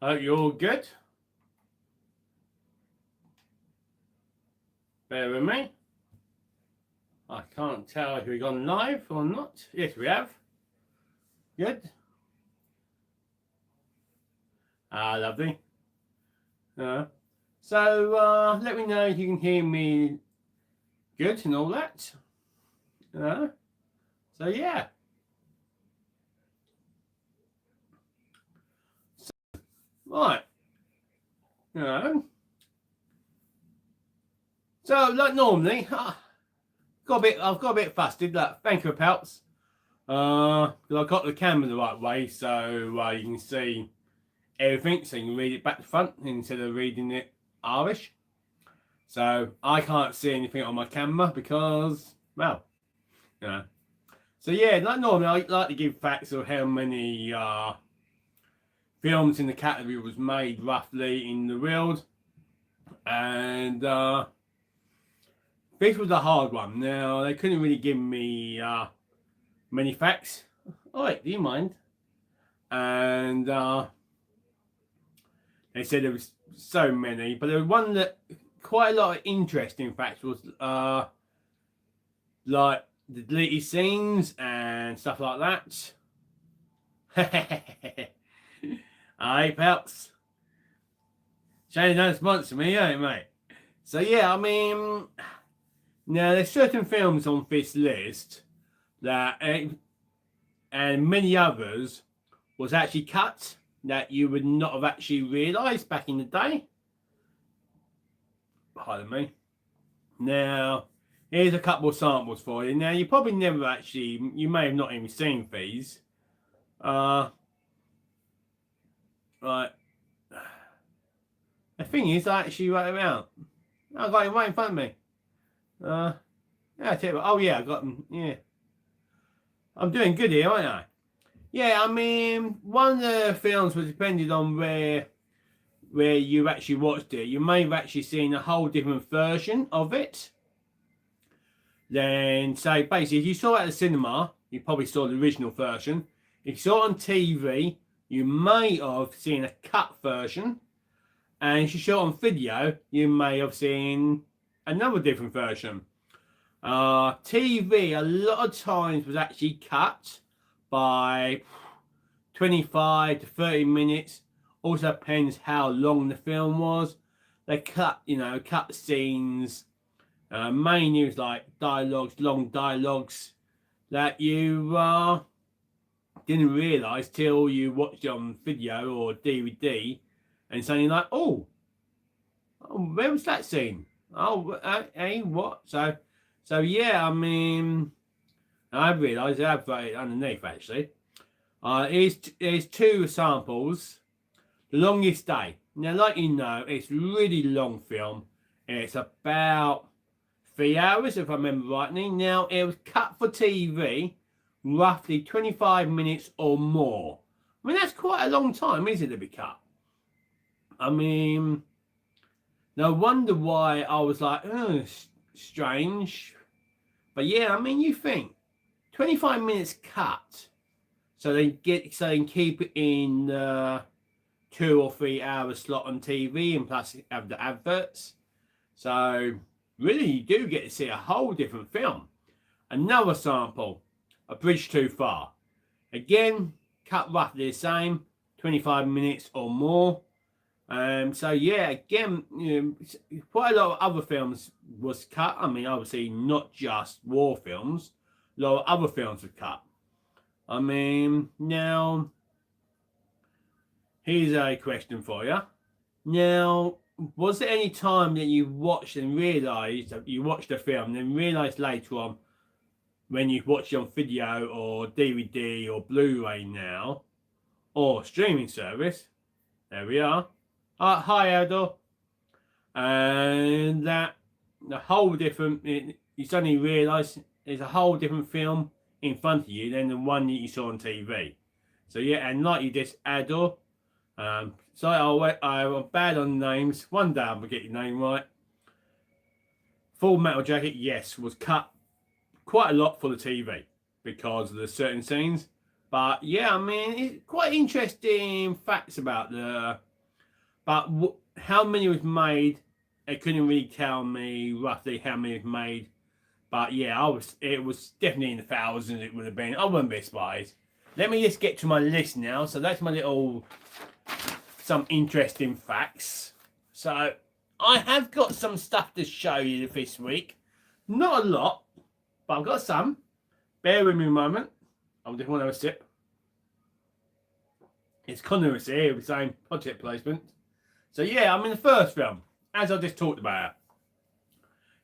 Hope you're all good. Bear with me. I can't tell if we've gone live or not. Yes, we have. Good. Lovely. So let me know if you can hear me good and all that. So yeah. Right. So like normally, I've got a bit flustered. Thank you, Pelts. Because I got the camera the right way, so you can see everything, so you can read it back to front instead of reading it Irish. So I can't see anything on my camera because, well, So yeah, like normally, I like to give facts of how many films in the category was made roughly in the world, and this was a hard one. Now they couldn't really give me many facts. Oh wait, do you mind? And they said there was so many, but there was one that quite a lot of interesting facts was like the deleted scenes and stuff like that. Alright, Pelts. Shane don't sponsor me, ain't mate? So yeah, I mean, now there's certain films on this list that, and many others, was actually cut that you would not have actually realised back in the day. Pardon me. Now, here's a couple of samples for you. Now, you probably never actually, you may have not even seen these. Right. The thing is, I actually wrote them out. I got it right in front of me. Yeah, oh yeah, I got them. Yeah. I'm doing good here, aren't I? Yeah, I mean, one of the films was depending on where you actually watched it. You may have actually seen a whole different version of it. Then, say, basically, if you saw it at the cinema, you probably saw the original version. If you saw it on TV, you may have seen a cut version. And if you saw it on video, you may have seen another different version. TV, a lot of times, was actually cut by 25 to 30 minutes. Also depends how long the film was. They cut scenes. Mainly was like long dialogues that you didn't realise till you watched it on video or DVD, and suddenly like, oh, where was that scene? Oh, hey, what? So yeah, I mean, I realised I've got it underneath actually. Here's two samples. The Longest Day. Now, like you know, it's a really long film. It's about 3 hours, if I remember rightly. Now, it was cut for TV, roughly 25 minutes or more. I mean, that's quite a long time, isn't it, to be cut? I mean, no wonder why I was like, oh, strange. But yeah, I mean, you think 25 minutes cut, so they can keep it in 2 or 3 hour slot on TV, and plus have the adverts. So really, you do get to see a whole different film. Another sample, A Bridge Too Far. Again, cut roughly the same, 25 minutes or more. So yeah, again, quite a lot of other films was cut. I mean, obviously not just war films. A lot of other films were cut. I mean, now, here's a question for you. Now, was there any time that you watched and realised that you watched a film and then realised later on when you watched it on video or DVD or Blu-ray now or streaming service? There we are. Hi, Eldor. And that the whole different, you suddenly realise there's a whole different film in front of you than the one that you saw on TV. So yeah, and like you just Ador, sorry, I'm bad on names. One day I'll get your name right. Full Metal Jacket, yes, was cut quite a lot for the TV because of the certain scenes. But yeah, I mean, it's quite interesting facts about the But how many was made? It couldn't really tell me roughly how many was made. But yeah, it was definitely in the thousands. It would have been. I wouldn't be surprised. Let me just get to my list now. So that's my little some interesting facts. So I have got some stuff to show you this week. Not a lot, but I've got some. Bear with me a moment. I just want to have a sip. It's Connor's here with the same project placement. So yeah, I'm in the first film, as I just talked about.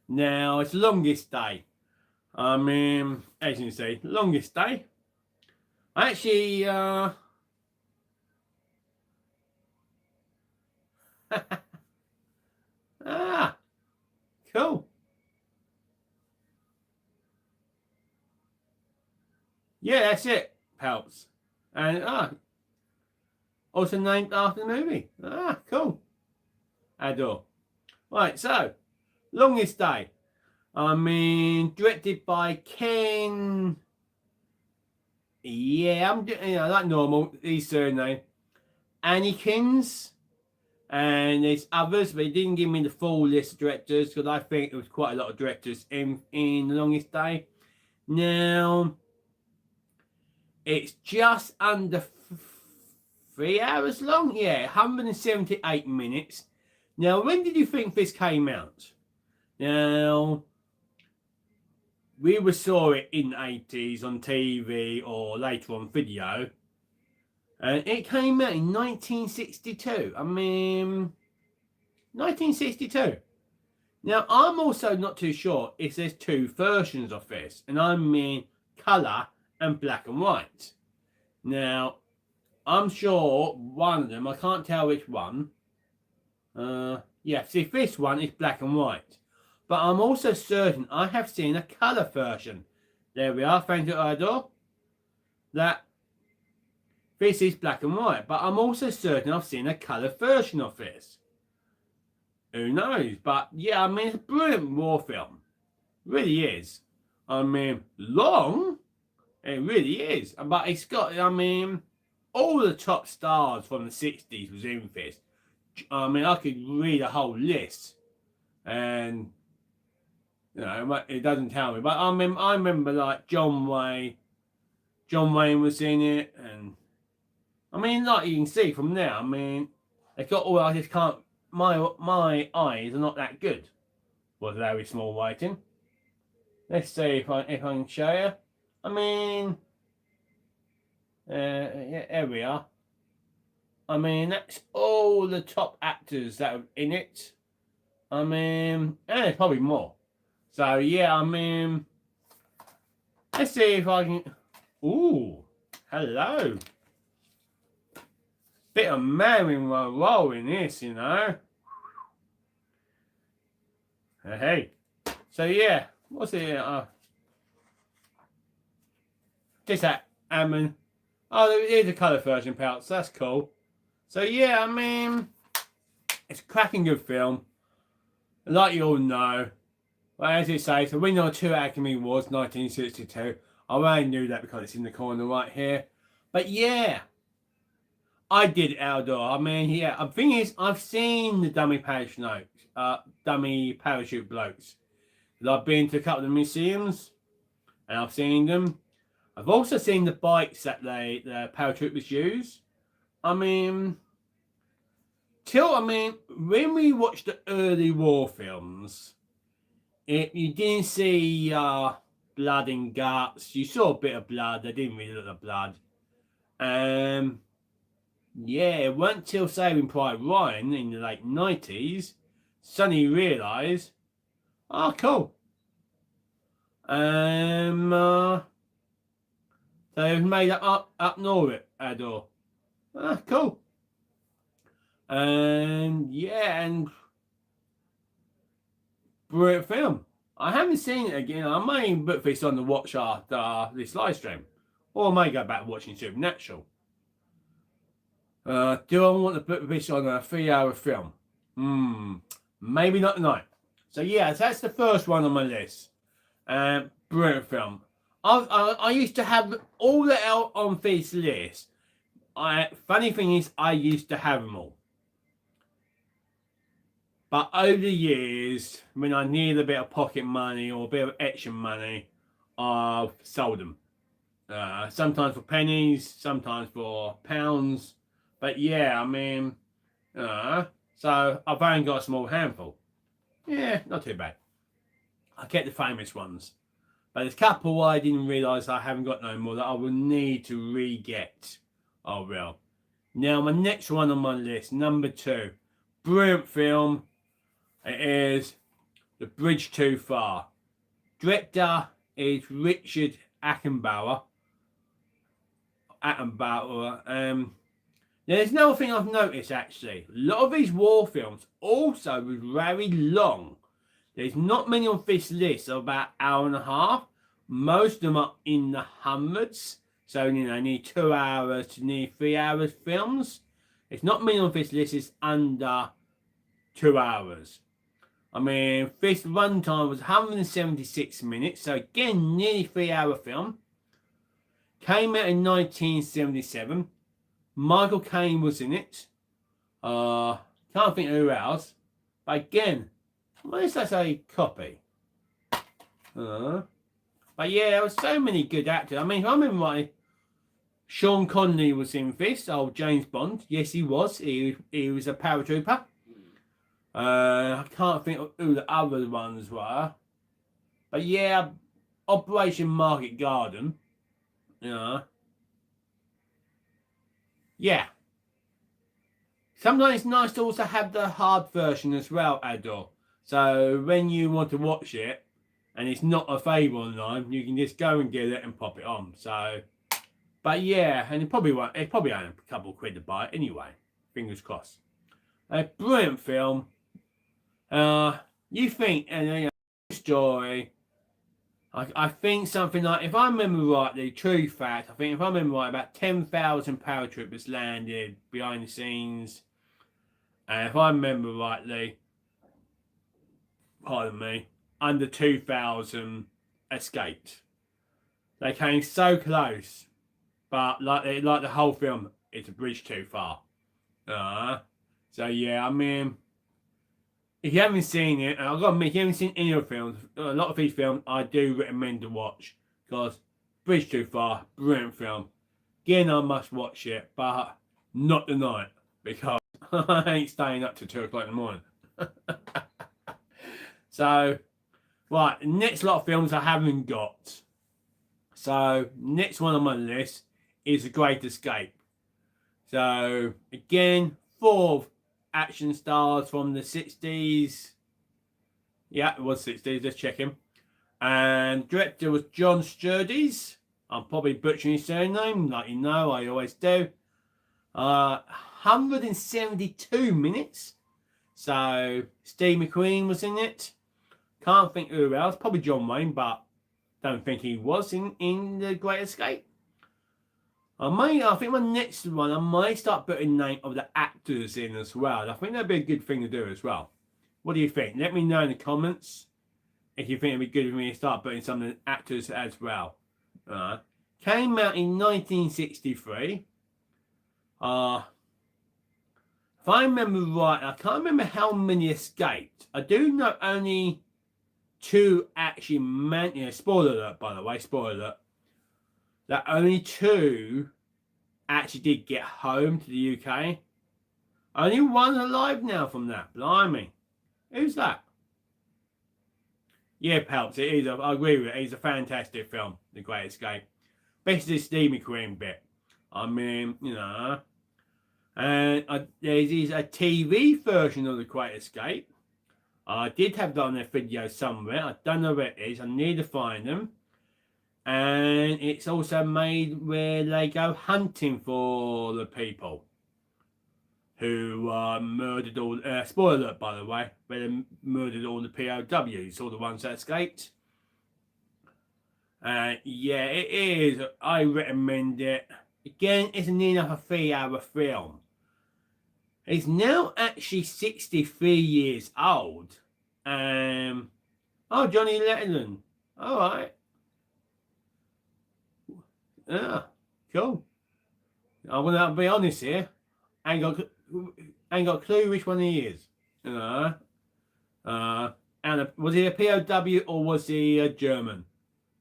Now, it's Longest Day. I mean, as you can see, Longest Day. Actually, cool. Yeah, that's it, Pelts. And, also named after the movie. Cool. Adore. Right, so, Longest Day. I mean, directed by Ken. Yeah, like normal, his surname. Anikins. And there's others, but he didn't give me the full list of directors because I think there was quite a lot of directors in The Longest Day. Now, it's just under 3 hours long. Yeah, 178 minutes. Now, when did you think this came out? Now, we saw it in the 80s on TV or later on video. And it came out in 1962. I mean, 1962. Now, I'm also not too sure if there's two versions of this. And I mean colour and black and white. Now, I'm sure one of them, I can't tell which one. Yeah, see, this one is black and white. But I'm also certain I have seen a colour version. There we are, thank you, Idol. That this is black and white. But I'm also certain I've seen a colour version of this. Who knows? But yeah, I mean, it's a brilliant war film. It really is. I mean, long. It really is. But it's got, I mean, all the top stars from the 60s was in this. I mean, I could read a whole list. And, you know, it doesn't tell me. But I remember like John Wayne. John Wayne was in it. And, I mean, like you can see from there, I mean, they got all, I just can't, my eyes are not that good. Was very small writing. Let's see if I can show you. I mean, yeah, there we are. I mean, that's all the top actors that are in it. I mean, and there's probably more. So yeah, I mean, let's see if I can. Ooh, hello. Bit of Marilyn Monroe in this, you know. Hey. So yeah, what's it? Just that Ammon. Oh, there's a colour version, pals. That's cool. So yeah, I mean, it's a cracking good film. Like you all know. But as it says, the winner of 2 Academy Awards, 1962. I already knew that because it's in the corner right here. But yeah, I did it outdoor. I mean, yeah, the thing is, I've seen the dummy parachute blokes. I've been to a couple of the museums, and I've seen them. I've also seen the bikes that the paratroopers use. I mean, when we watched the early war films, you didn't see blood and guts. You saw a bit of blood. They didn't really look at blood. Yeah, it wasn't until Saving Private Ryan in the late 90s, Sonny realised, oh, cool. So it was made up north Adore. Cool. And yeah, and brilliant film. I haven't seen it again. I may put this on the watch after this live stream, or I may go back watching Supernatural. Do I want to put this on a 3-hour film? Maybe not tonight. So yeah, that's the first one on my list. Brilliant film. I used to have all that out on this list. Funny thing is, I used to have them all. But over the years, when I need a bit of pocket money or a bit of extra money, I've sold them. Sometimes for pennies, sometimes for pounds. But yeah, I mean, so I've only got a small handful. Yeah, not too bad. I kept the famous ones. But there's a couple I didn't realise I haven't got no more that I will need to re-get. I will. Now, my next one on my list, number 2. Brilliant film. It is The Bridge Too Far. Director is Richard Attenborough. There's another thing I've noticed actually. A lot of these war films also was very long. There's not many on this list of about an hour and a half. Most of them are in the hundreds. So, nearly 2 hours to nearly 3 hours films. It's not many on this list, it's under 2 hours. I mean, this runtime was 176 minutes. So again, nearly 3 hour film. Came out in 1977. Michael Caine was in it. Can't think of who else. But again, what is that a copy? But yeah, there were so many good actors. I mean, if I remember right, Sean Connery was in this, old James Bond. Yes, he was. He was a paratrooper. I can't think of who the other ones were. But yeah, Operation Market Garden. Yeah. Sometimes it's nice to also have the hard version as well, Adol. So when you want to watch it and it's not available online, you can just go and get it and pop it on. So, but yeah, and it probably only a couple of quid to buy it anyway. Fingers crossed. A brilliant film. You think, and story. I think something like, if I remember right, the true fact, I think if I remember right, about 10,000 paratroopers landed behind the scenes. And if I remember rightly, pardon me, under 2,000 escaped. They came so close, but like the whole film, it's a bridge too far. So yeah, I mean, if you haven't seen it, and I've got to admit, if you haven't seen any of the films, a lot of these films I do recommend to watch, because Bridge Too Far, brilliant film. Again, I must watch it, but not tonight, because I ain't staying up till 2 o'clock in the morning. So, right, next lot of films I haven't got. So, next one on my list is The Great Escape. So, again, 4 action stars from the 60s. Yeah, it was 60s, just checking. And director was John Sturges. I'm probably butchering his surname, like you know, I always do. 172 minutes. So, Steve McQueen was in it. Can't think who else. Probably John Wayne, but don't think he was in The Great Escape. I think my next one, I might start putting the name of the actors in as well. I think that'd be a good thing to do as well. What do you think? Let me know in the comments if you think it'd be good for me to start putting some of the actors as well. Came out in 1963. If I remember right, I can't remember how many escaped. I do know only 2 actually spoiler alert, by the way, spoiler alert. That only 2 actually did get home to the UK. Only 1 alive now from that. Blimey. Who's that? Yeah, Palps, it is. I agree with it. It's a fantastic film, The Great Escape. Especially the Steve McQueen bit. I mean, And there is a TV version of The Great Escape. I did have that on their video somewhere. I don't know where it is. I need to find them. And it's also made where they go hunting for the people who murdered all... spoiler alert, by the way. Where they murdered all the POWs, all the ones that escaped. Yeah, it is. I recommend it. Again, it's near enough a 3 hour film. It's now actually 63 years old. Oh, Johnny Letterman. All right. Yeah, cool. I'm gonna be honest here. Ain't got a clue which one he is. And was he a POW or was he German?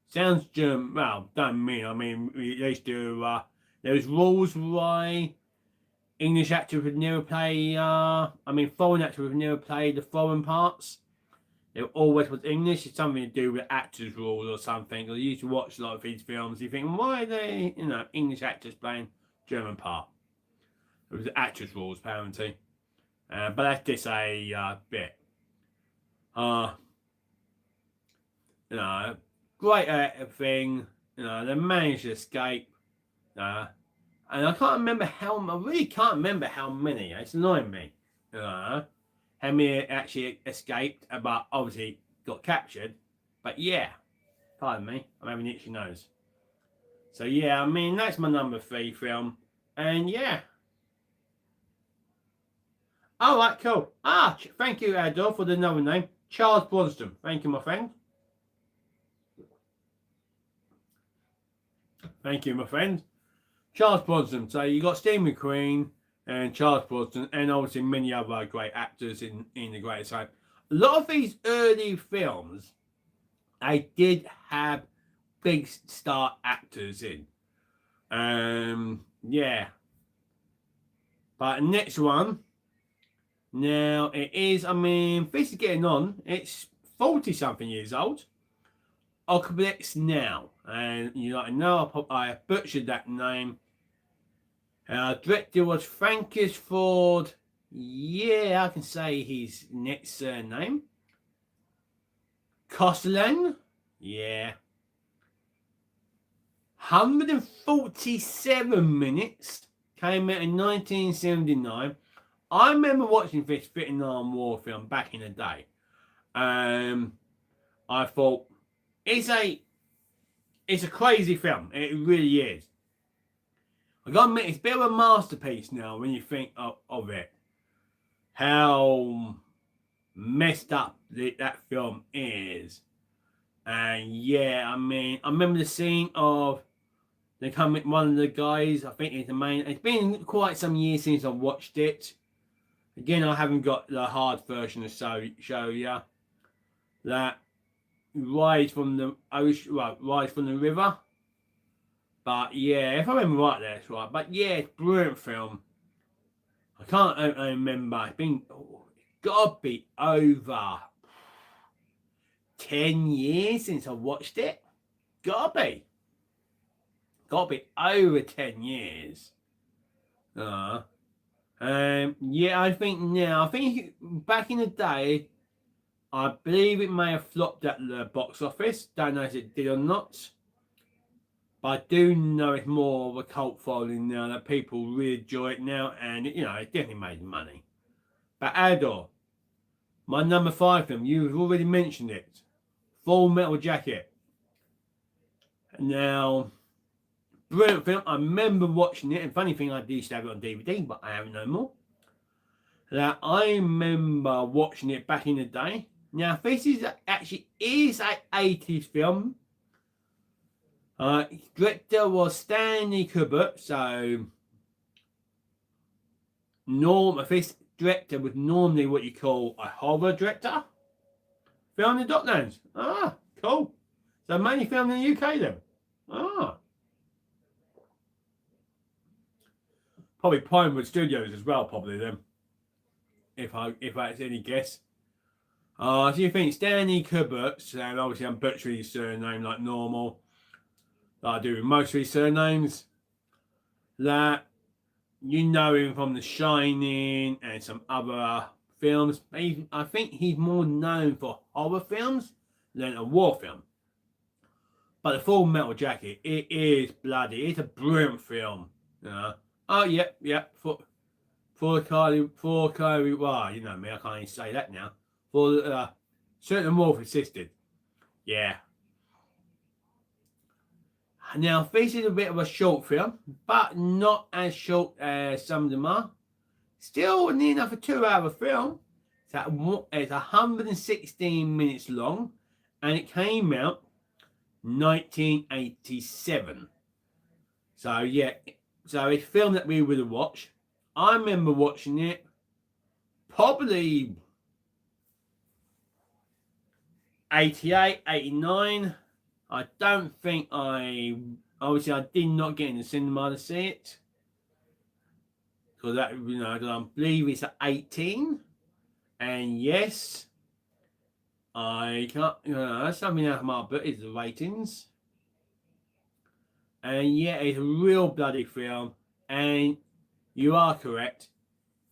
Sounds German. Well, don't mean. I mean, they used to. There was rules why English actors would never play. Foreign actors would never play the foreign parts. It always was English. It's something to do with actors' rules or something. Or you used to watch a lot of these films. You think, why are they, English actors playing German part? It was actors' rules, apparently. But that's just a bit. Great thing. They managed to escape. And I can't remember I really can't remember how many. It's annoying me. How many actually escaped, but obviously got captured. But yeah, pardon me, I'm having itchy nose. So yeah, that's my number 3 film. And yeah. Alright, cool. Thank you, Adol, for the another name. Charles Bronston. Thank you, my friend. Thank you, my friend. Charles Bronston. So you got Steve McQueen and Charles Bronston, and obviously many other great actors in the greatest time. A lot of these early films, they did have big star actors in. Yeah. But next one, now it is, this is getting on. It's 40-something years old. Occuplex Now. And I know I butchered that name. Director was Francis Ford. Yeah, I can say his next surname. Coslan. Yeah. 147 minutes. Came out in 1979. I remember watching this Vietnam War film back in the day. I thought it's a crazy film. It really is. I gotta admit, it's a bit of a masterpiece now when you think of it. How messed up that film is. And yeah, I remember the scene of one of the guys, I think it's the main. It's been quite some years since I watched it. Again, I haven't got the hard version to show you. That rise from the ocean, rise from the river. But yeah, if I remember right, that's right. But yeah, it's a brilliant film. I can't remember. It's got to be over 10 years since I watched it. Got to be over 10 years. Yeah, I think back in the day, I believe it may have flopped at the box office. Don't know if it did or not. But I do know it's more of a cult following now, that people really enjoy it now, and it definitely made money. But Ador, my number 5 film, you've already mentioned it. Full Metal Jacket. Now, brilliant film. I remember watching it, and funny thing, I used to have it on DVD, but I have it no more. Now, I remember watching it back in the day. Now, this is actually an 80s film. Director was Stanley Kubrick, so this director was normally what you call a horror director. Filmed in Docklands. Cool. So mainly filmed in the UK then. Probably Pinewood Studios as well, probably then. If that's any guess. So you think Stanley Kubrick, and obviously I'm butchering his surname like normal. Like I do with most of his surnames. That you know him from The Shining and some other films. I think he's more known for horror films than a war film. But The Full Metal Jacket, it is bloody. It's a brilliant film. Oh, yeah. For Kylie, well, you know me, I can't even say that now. For certain Wolf Assisted. Yeah. Now, this is a bit of a short film, but not as short as some of them are. Still near enough a 2-hour film. It's 116 minutes long, and it came out 1987. So yeah, it's a film that we would have watched. I remember watching it probably 88, 89. I don't think obviously I did not get in the cinema to see it. Because that, I believe it's at 18. And yes, I can't, that's something out of my book is the ratings. And yeah, it's a real bloody film. And you are correct.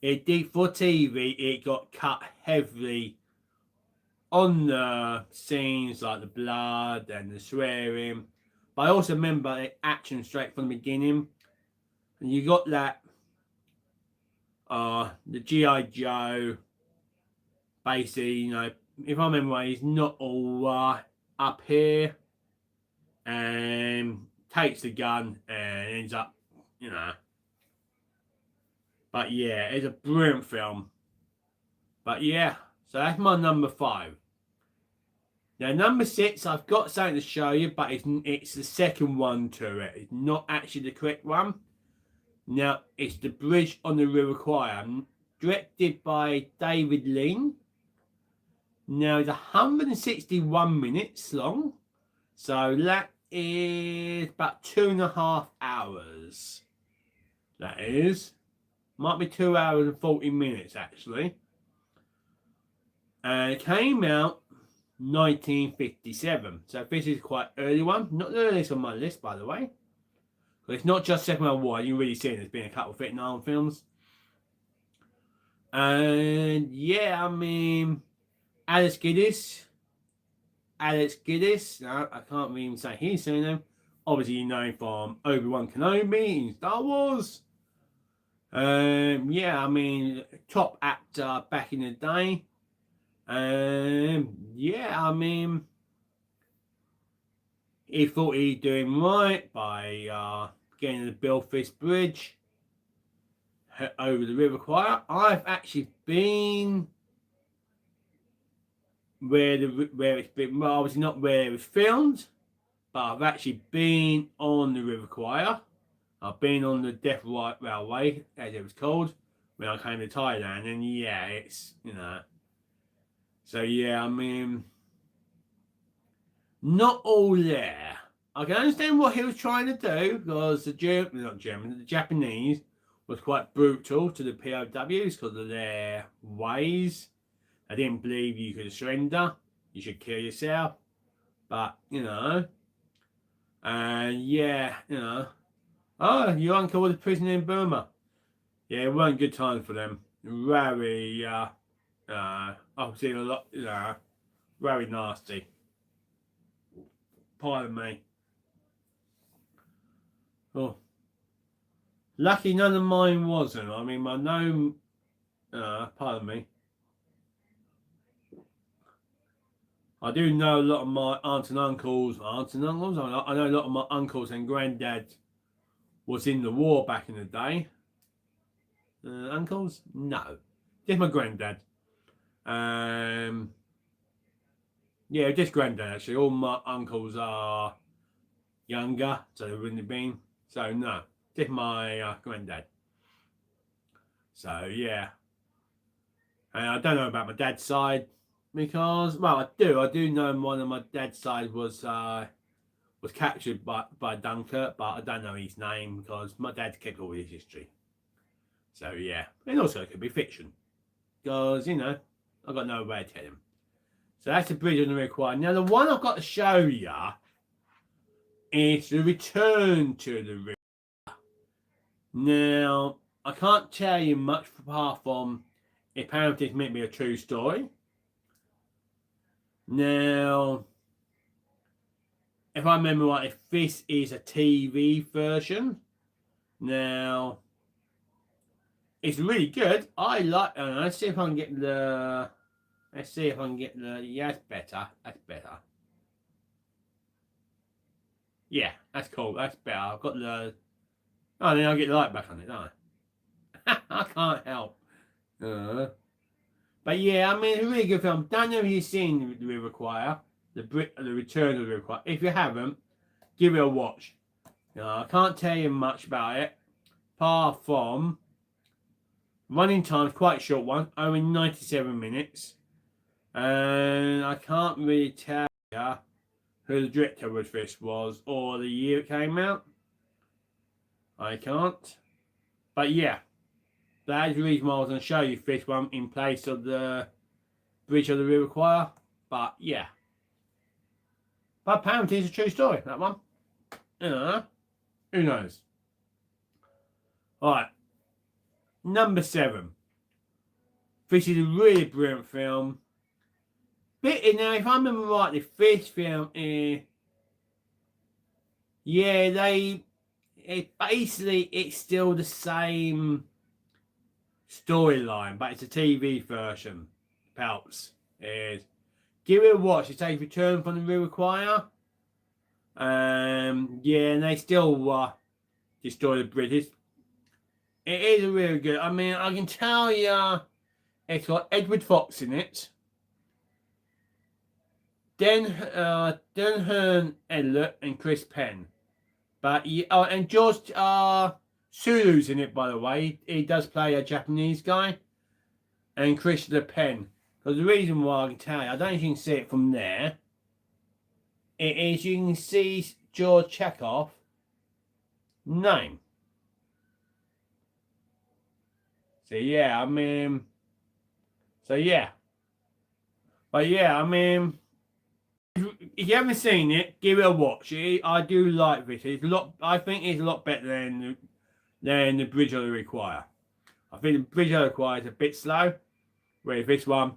It did, for TV, it got cut heavily on the scenes like the blood and the swearing. But I also remember the action straight from the beginning. And you got that, the G.I. Joe, basically, if I remember right, he's not all up here and takes the gun and ends up, But yeah, it's a brilliant film. But yeah, so that's my number 5. Now, number 6, I've got something to show you, but it's the second one to it. It's not actually the correct one. Now, it's The Bridge on the River Kwai, directed by David Lean. Now, it's 161 minutes long, so that is about 2.5 hours. That is. Might be 2 hours and 40 minutes, actually. And it came out 1957. So this is quite early one. Not the earliest on my list, by the way. But it's not just Second World War. You can really see there's been a couple of Vietnam films. And yeah, Alex Giddis. No, I can't even say his surname. Obviously, you know him from Obi-Wan Kenobi in Star Wars. Yeah, top actor back in the day. Yeah, he thought he'd doing right by getting the Belfast Bridge over the River Kwai. I've actually been where it's been. Well, obviously not where it was filmed, but I've actually been on the River Kwai. I've been on the Death Railway, as it was called, when I came to Thailand, and yeah, it's So yeah, not all there. I can understand what he was trying to do because the Japanese was quite brutal to the POWs because of their ways. They didn't believe you could surrender. You should kill yourself. But, and yeah, oh, your uncle was a prisoner in Burma. Yeah, it weren't good times for them. Very, I've seen a lot, very nasty. Pardon me. Oh, lucky none of mine wasn't. I know, pardon me. I do know a lot of my aunts and uncles. I know a lot of my uncles and granddads was in the war back in the day. Uncles? No. Just my granddad. Yeah, just granddad actually. All my uncles are younger, so they wouldn't have been. So no, just my granddad. So yeah. And I don't know about my dad's side because, well, I do know one of my dad's side was captured by Dunkirk, but I don't know his name because my dad kept all his history. So yeah, and also it could be fiction because I've got no way to tell him. So that's the Bridge on the River Kwai. Now the one I've got to show you is the Return to the River. Now I can't tell you much apart from apparently it's meant to be a true story. Now, if I remember right, if this is a TV version, now it's really good. I like. Let's see if I can get the. Let's see if I can get the. Yeah, that's better. That's better. Yeah, that's cool. That's better. I've got the. Oh, then I'll get the light back on it, don't I? I can't help. But yeah, it's a really good film. Don't know if you've seen The River Kwai, the Return of the River Kwai. If you haven't, give it a watch. I can't tell you much about it, apart from running time's quite a short one, only 97 minutes. And I can't really tell you who the director of this was or the year it came out. I can't. But yeah, that is the reason why I was going to show you this one in place of the Bridge of the River Choir. But yeah. But apparently it's a true story, that one. Who knows? Alright. Number 7. This is a really brilliant film. But now, if I remember rightly, this film is... Yeah, basically, it's still the same storyline, but it's a TV version. Helps. Is give it a watch. It takes Return from the River Choir. Yeah, and they still destroy the British. It is really good. I mean, I can tell you, it's got Edward Fox in it. Denhern Elliott and Chris Penn. But and George Sulu's in it, by the way. He does play a Japanese guy. And Chris Penn. Because the reason why I can tell you, I don't know if you can see it from there. It is, you can see George Chekhov's name. So yeah, I mean, but yeah, I mean, if you haven't seen it, give it a watch. I do like this. It's a lot. I think it's a lot better than the Bridge of the Require. I think the Bridge of the Require is a bit slow, whereas this one,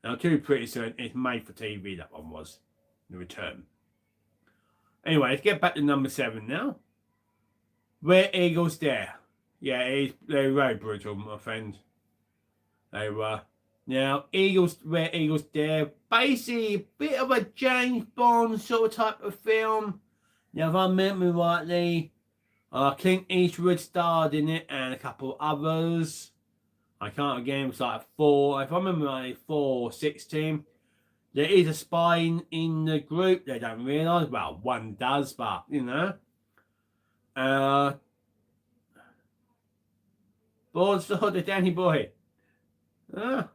and I'm too pretty certain it's made for TV. That one was The Return. Anyway, let's get back to number 7 now. Where Eagles Dare. Yeah, they're very brutal, my friends. They were. Now, Where Eagles Dare, basically a bit of a James Bond sort of type of film. Now, if I remember rightly, Clint Eastwood starred in it and a couple others. I can't again, it was like 4, if I remember rightly, 4 or 6 team. There is a spy in the group. They don't realise. Well, one does, but, you know. Board sword, the Danny boy. There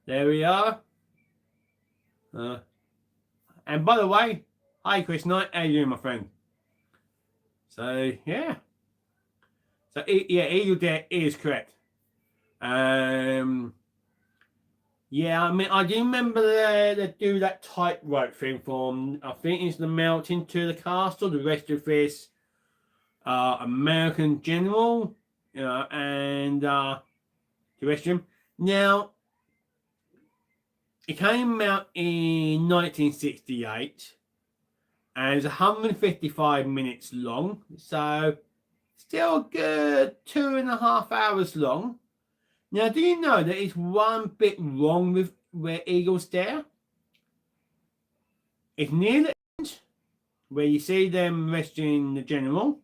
we are. And by the way, hi Chris Knight, how you doing, my friend? So, yeah. So, yeah, Eagle Dare is correct. Yeah, I mean, I do remember they do that tightrope thing from, I think it's the Melting to the Castle, the rest of this American General, you know, and the rest of them. Now, it came out in 1968, and it's 155 minutes long, so still a good 2.5 hours long. Now, do you know that it's one bit wrong with Where Eagles Dare? It's near the end, where you see them rescuing the general.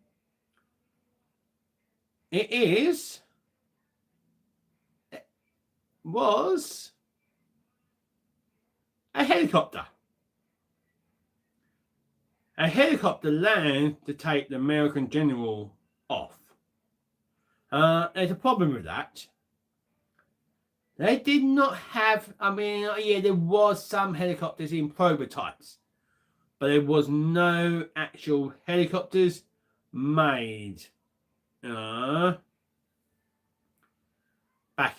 Was a helicopter. A helicopter lands to take the American general off. There's a problem with that. They did not have, I mean, yeah, there was some helicopters in prototypes, but there was no actual helicopters made back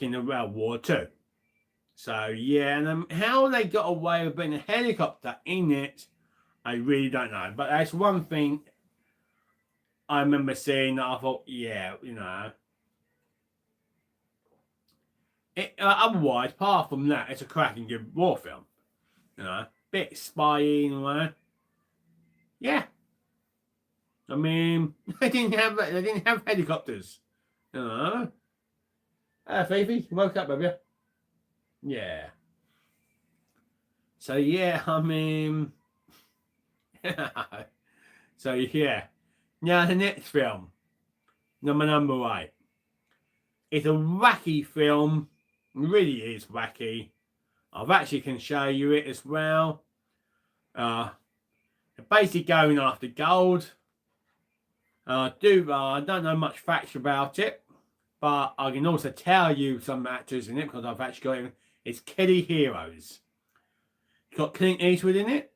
in the World War II. So, yeah, and how they got away with putting a helicopter in it, I really don't know. But that's one thing I remember seeing that I thought, yeah, you know. Otherwise, apart from that, it's a cracking good war film. You know, bit spying, yeah. I mean, they didn't have helicopters. You know. Fifi, you woke up, have you? Yeah. So yeah, I mean, so yeah. Now the next film, number 8. It's a wacky film. It really is wacky. I've actually can show you it as well. Basically going after gold. I don't know much facts about it, but I can also tell you some actors in it because I've actually got him. It's Kelly Heroes. It's got Clint Eastwood in it.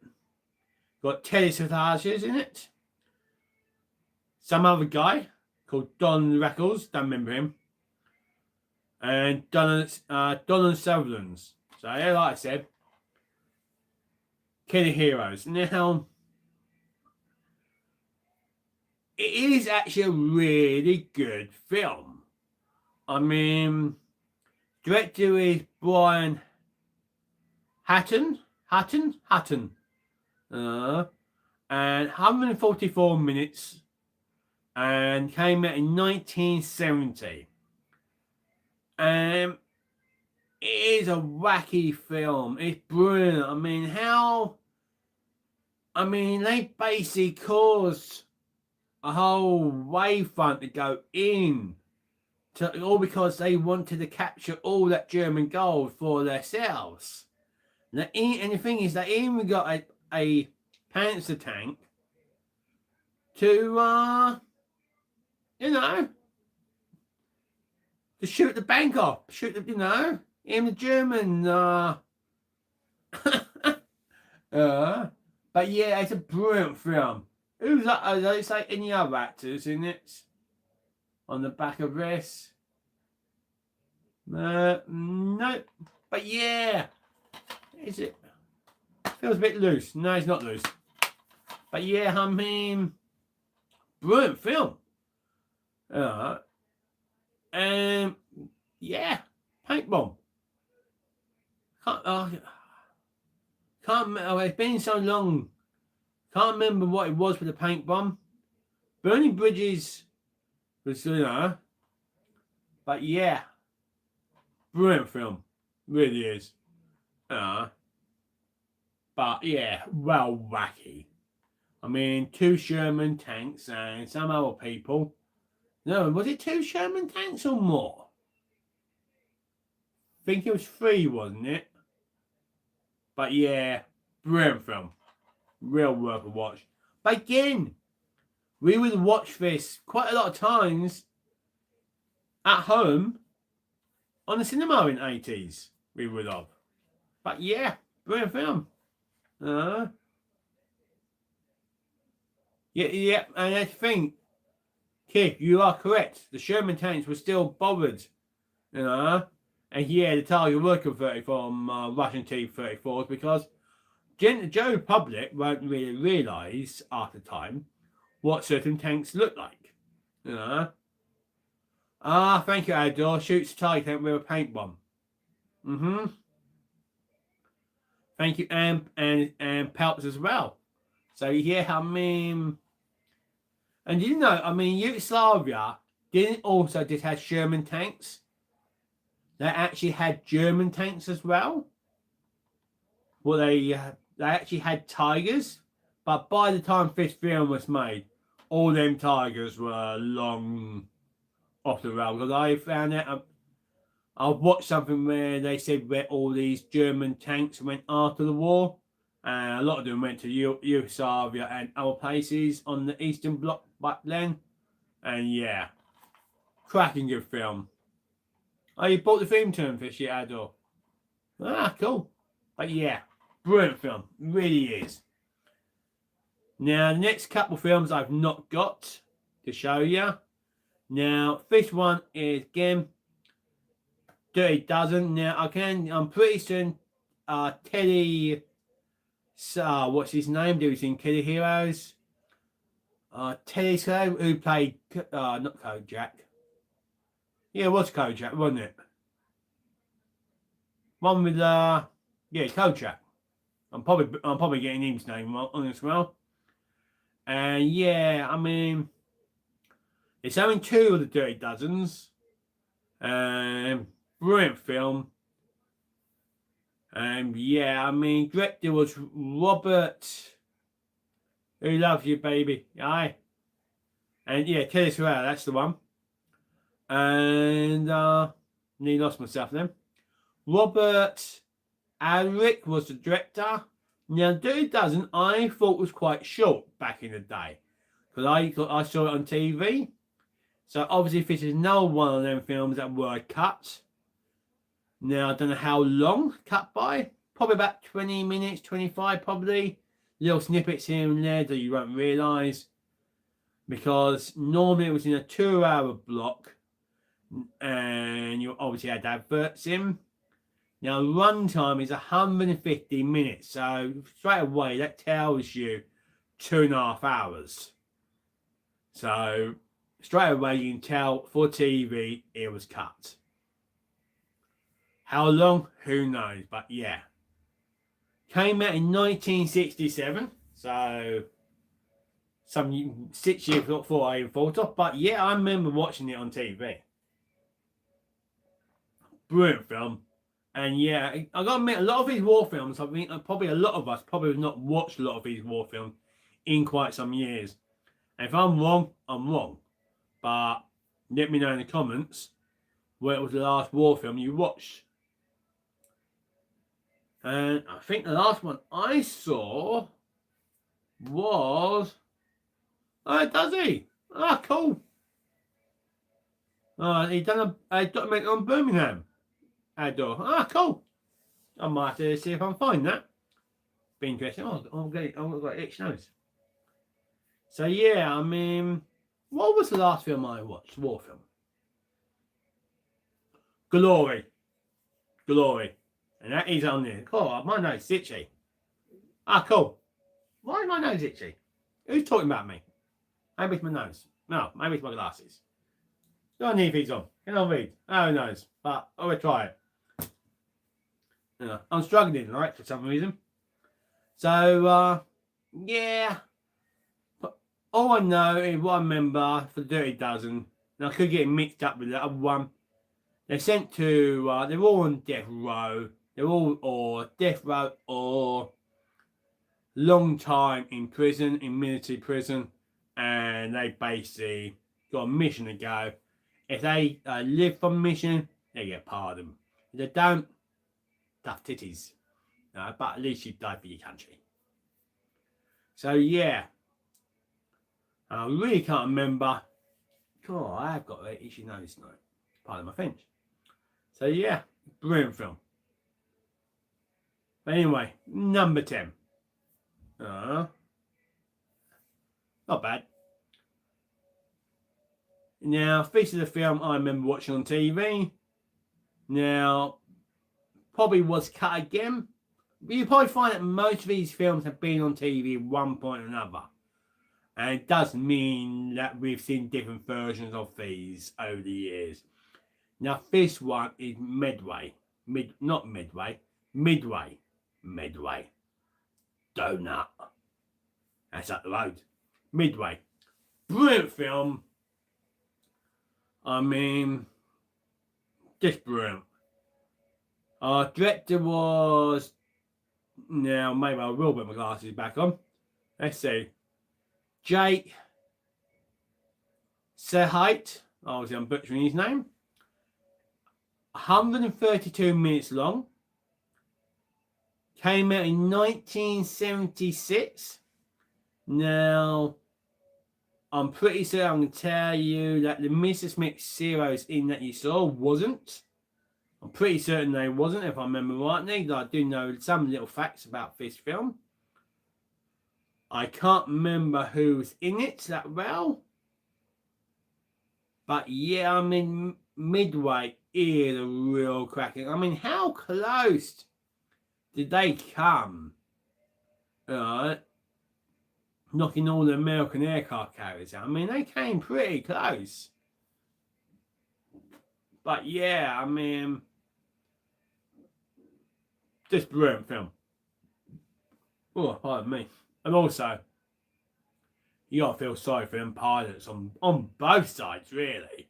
Got Teddy Savages in it. Some other guy called Don Rickles, don't remember him. And Donald Sutherland. So yeah, like I said, Kelly Heroes. Now, it is actually a really good film. I mean, director is Brian Hutton. And 144 minutes, and came out in 1970. It is a wacky film. It's brilliant. They basically caused a whole wavefront to go in, all because they wanted to capture all that German gold for themselves. And the thing is, they even got a Panzer tank to, to shoot the bank off, in the German. But yeah, it's a brilliant film. Who's that? Are they say any other actors in it? On the back of this? No. But yeah, is it? Feels a bit loose. No, it's not loose. But yeah, brilliant film. Yeah, paint bomb. Can't remember. It's been so long. Can't remember what it was with the paint bomb. Burning Bridges was, but yeah, brilliant film. Really is. But yeah, well wacky. Two Sherman tanks and some other people. No, was it 2 Sherman tanks or more? I think it was 3, wasn't it? But yeah, brilliant film. Real worth a watch. But again, we would watch this quite a lot of times at home on the cinema in the 80s. We would have. But yeah, brilliant film. Yeah, and I think, Kid, you are correct. The Sherman tanks were still bothered, And yeah, the target were converted from Russian T-34s because the general public won't really realise after time what certain tanks look like. Thank you, Ador. Shoots target tank with a paint bomb. Thank you, and Pelts as well. So yeah, and Yugoslavia didn't also just have Sherman tanks. They actually had German tanks as well. Well, they actually had Tigers, but by the time this film was made, all them Tigers were long off the rail. Because I found out, I watched something where they said where all these German tanks went after the war, and a lot of them went to Yugoslavia and other places on the Eastern Bloc back then. And yeah, cracking good film. Oh, you bought the theme tune for shit, Ador? Cool. But yeah, brilliant film. Really is. Now, the next couple films I've not got to show you. Now, this one is, again, Dirty Dozen. Now, I'm pretty certain Teddy, what's his name? Do we sing Teddy Heroes? Teddy Slow, who played, not Kojak. Yeah, it was Kojak, wasn't it? One with, yeah, Kojak. I'm probably getting his name on as well. And yeah, it's only 2 of the Dirty Dozens. Brilliant film. And yeah, director was Robert. Who Loves You, Baby? Aye. And yeah, Teddy Swear, that's the one. And nearly lost myself then. Robert Alric was the director. Now, Dirty Dozen I thought was quite short back in the day, because I saw it on TV, So obviously this is another one of them films that were cut. Now I don't know how long cut by. Probably about 20 minutes, 25 probably. Little snippets here and there that you won't realise. Because normally it was in a 2-hour block. And you obviously had adverts in. Now runtime is 150 minutes. So straight away that tells you 2.5 hours. So straight away you can tell for TV it was cut. How long? Who knows? But yeah. Came out in 1967. So some 6 years before I even thought of. But yeah, I remember watching it on TV. Brilliant film. And yeah, I gotta admit, a lot of these war films, I mean, probably a lot of us probably have not watched a lot of these war films in quite some years. And if I'm wrong, I'm wrong. But let me know in the comments where it was the last war film you watched. And I think the last one I saw was... Oh, does he? Ah, cool. He done a documentary on Birmingham. Outdoor. Ah, cool. I might have to see if I can find that. Be interesting. Oh, I've got itch nose. So yeah, I mean, what was the last film I watched? War film. Glory. Glory. And that is on there. Cool, my nose is itchy. Ah, cool. Why is my nose itchy? Who's talking about me? Maybe it's my nose. No, maybe it's my glasses. Do I need these on? Can I read? Oh, knows. But I will try it. I'm struggling, right, for some reason. So, yeah. But all I know is what I remember for the Dirty Dozen. And I could get mixed up with the other one. They're sent to, they're all on death row. They're all or death row or long time in prison, in military prison. And they basically got a mission to go. If they live from mission, they get pardoned. If they don't, tough titties. But at least you died for your country. So yeah. I really can't remember. God, I have got an itchy nose tonight. Pardon my French. So yeah, brilliant film. But anyway, number 10. Not bad. Now, this is a film I remember watching on TV. Now, probably was cut again. But you probably find that most of these films have been on TV at one point or another. And it does mean that we've seen different versions of these over the years. Now, this one is Midway. Not Midway. Midway. Midway. Donut. That's up the road. Midway. Brilliant film. I mean, just brilliant. Our director was... Now, maybe I will put my glasses back on. Let's see. Jake Sehite. Obviously, I'm butchering his name. 132 minutes long. Came out in 1976. Now, I'm pretty certain I'm going to tell you that the Mr. Smith zeros in that you saw wasn't. I'm pretty certain they wasn't, if I remember rightly. I do know some little facts about this film. I can't remember who's in it that well. But yeah, I mean, Midway is a real cracking. I mean, how close did they come? Knocking all the American aircraft carriers out. I mean, they came pretty close. But yeah, I mean, just brilliant film. Oh, pardon me. And also, you gotta feel sorry for them pilots on both sides, really.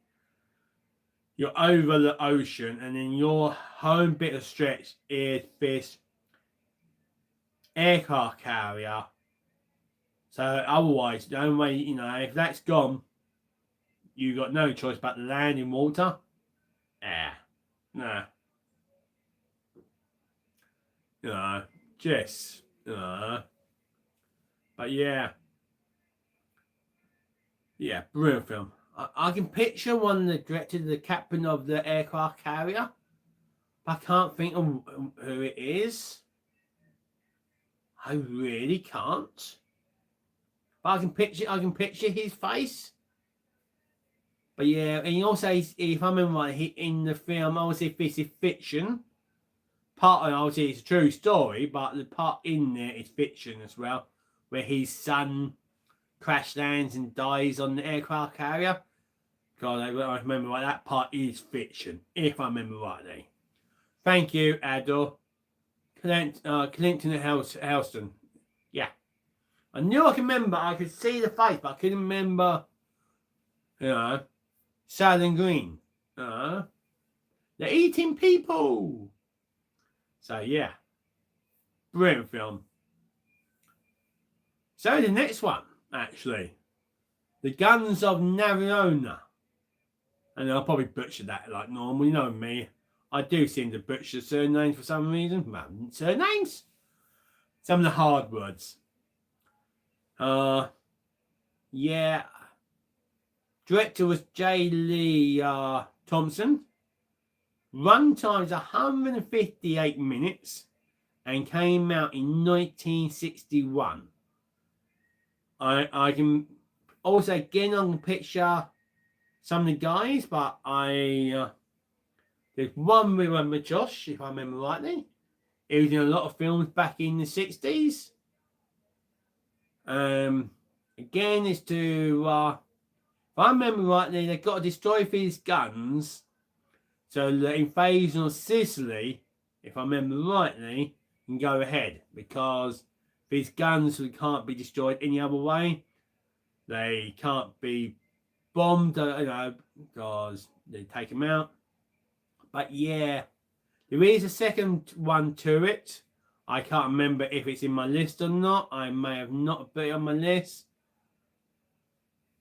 You're over the ocean, and then your home bit of stretch is this aircraft carrier. So otherwise, the only way, if that's gone, you got no choice but to land in water. Nah. But yeah. Yeah, brilliant film. I can picture one of the directors, the captain of the aircraft carrier, but I can't think of who it is. I really can't. But I can picture his face. But yeah, and also, if I remember right, in the film, obviously this is fiction. Part of it, obviously, it's a true story, but the part in there is fiction as well, where his son crash lands and dies on the aircraft carrier. God, I remember right, that part is fiction, if I remember rightly. Thank you, Adol. Clinton Helston. Yeah. I knew I could remember, I could see the face, but I couldn't remember, Southern Green. They're eating people. So, yeah. Brilliant film. So, the next one, actually. The Guns of Nariona. And I'll probably butcher that like normal. You know me. I do seem to butcher surnames for some reason. Well, surnames? Some of the hard words. Yeah. Director was J. Lee Thompson. Runtime is 158 minutes and came out in 1961. I can also, again, I can picture some of the guys, but there's one we remember Josh, if I remember rightly. He was in a lot of films back in the 60s. Again, it's to, if I remember rightly, they've got to destroy these guns. So the invasion of Sicily, if I remember rightly, can go ahead. Because these guns can't be destroyed any other way. They can't be bombed, because they take them out. But yeah, there is a second one to it. I can't remember if it's in my list or not. I may have not put it on my list.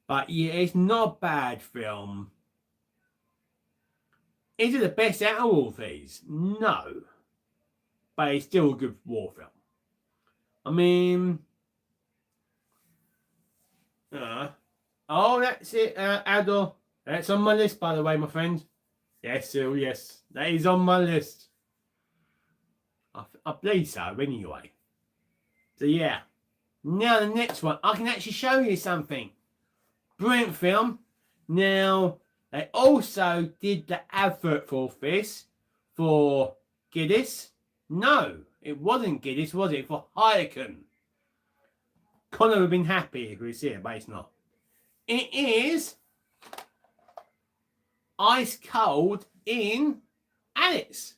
But yeah, it's not a bad film. Is it the best out of all these? No. But it's still a good war film. I mean... oh, that's it, Adol. That's on my list, by the way, my friend. Yes, Sil, yes. That is on my list. I believe so, anyway. So, yeah. Now, the next one. I can actually show you something. Brilliant film. Now, they also did the advert for this for Guinness. No, it wasn't Guinness, was it? For Heineken. Connor would have been happy if we see it, but it's not. It is ice cold in Alice.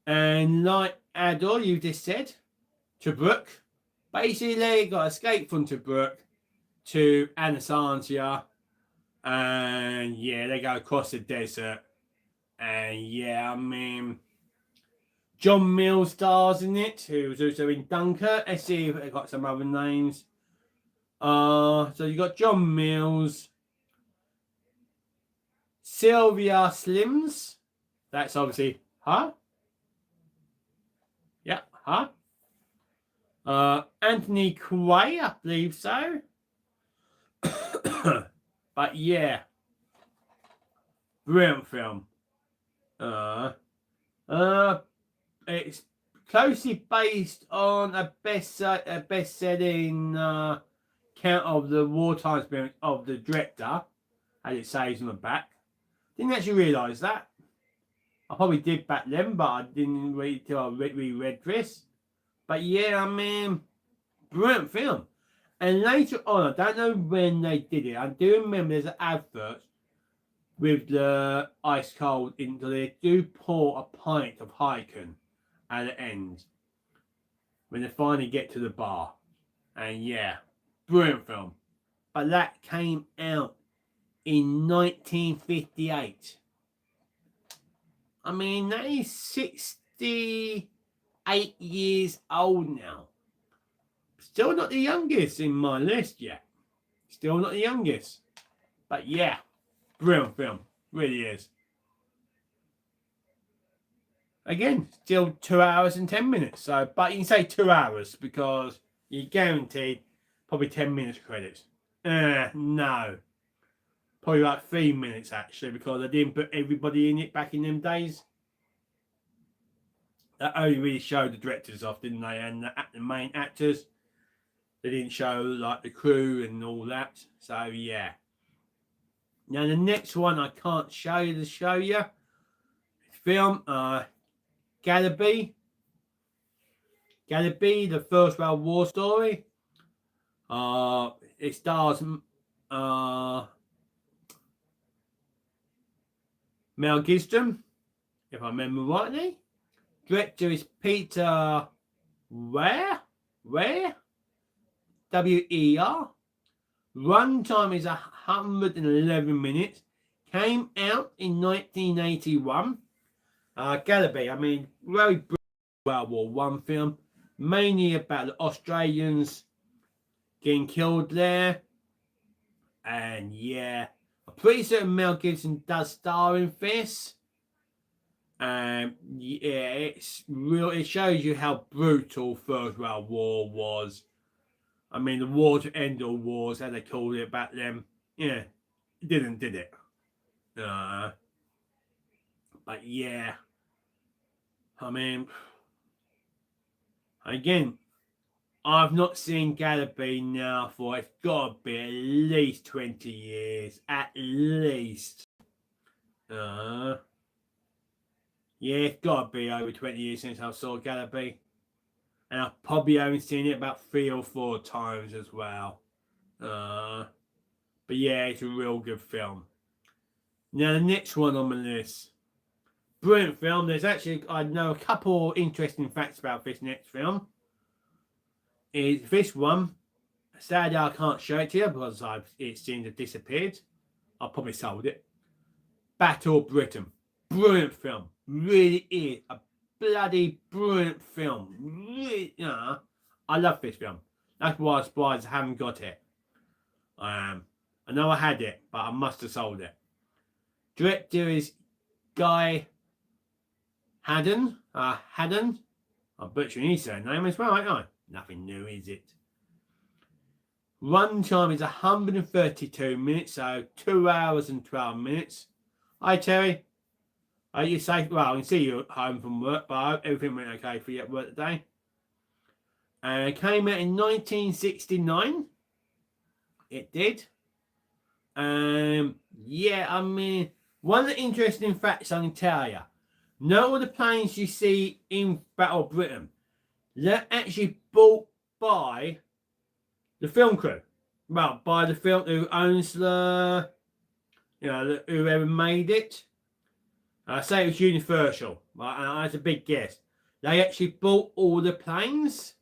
And like Adol, you just said, Tobruk. Basically, got escaped from Tobruk to Anastasia. And yeah, they go across the desert. And yeah, I mean, John Mills stars in it, who was also in Dunkirk. Let's see if they've got some other names. So you got John Mills, Sylvia Slims. That's obviously her. Yeah, her. Anthony Quay, I believe so. But yeah, brilliant film. It's closely based on a best-selling account of the wartime experience of the director, as it says on the back. Didn't actually realise that. I probably did back then, but I didn't read till I reread this. But yeah, I mean, brilliant film. And later on, I don't know when they did it. I do remember there's an advert with the ice cold into they do pour a pint of Heineken at the end when they finally get to the bar. And yeah, brilliant film. But that came out in 1958. I mean, that is 68 years old now. Still not the youngest in my list yet. Still not the youngest. But yeah, brilliant film. Really is. Again, still 2 hours and 10 minutes. So, but you can say 2 hours because you're guaranteed probably 10 minutes credits. No. Probably like 3 minutes actually, because they didn't put everybody in it back in them days. That only really showed the directors off, didn't they? And the main actors. They didn't show like the crew and all that. So yeah. Now the next one I can't show you. Film Gallipoli. Gallipoli, the First World War story. It stars Mel Gibson, if I remember rightly. Director is Peter Ware. W-E-R. Runtime is 111 minutes. Came out in 1981. Gallipoli, I mean, very World War One film, mainly about the Australians getting killed there. And yeah, I'm pretty certain Mel Gibson does star in this. Yeah, it's real. It shows you how brutal First World War was. I mean, the war to end all wars, as they called it back then. Yeah, it didn't, did it? But yeah, I mean, again, I've not seen Gallipoli now for, it's got to be at least 20 years. At least. Yeah, it's got to be over 20 years since I saw Gallipoli. And I've probably only seen it about 3 or 4 times as well. But yeah, it's a real good film. Now, the next one on my list. Brilliant film. There's actually, I know a couple interesting facts about this next film. Is this one, sadly I can't show it to you because it seems to have disappeared. I probably sold it. Battle Britain. Brilliant film. Really is a bloody brilliant film. Really, I love this film. That's why I'm surprised I haven't got it. I know I had it, but I must have sold it. Director is Guy Haddon. I'm butchering his surname as well, ain't I? Nothing new, is it? Runtime is 132 minutes, so 2 hours and 12 minutes. Hi, Terry. Are you safe? Well, I can see you at home from work, but I hope everything went okay for you at work today. And it came out in 1969. It did. Yeah, I mean, one of the interesting facts I can tell you. Not all the planes you see in Battle Britain, they're actually bought by the film crew. Well, by the film who owns the, whoever made it. I say it was Universal, right? That's a big guess. They actually bought all the planes.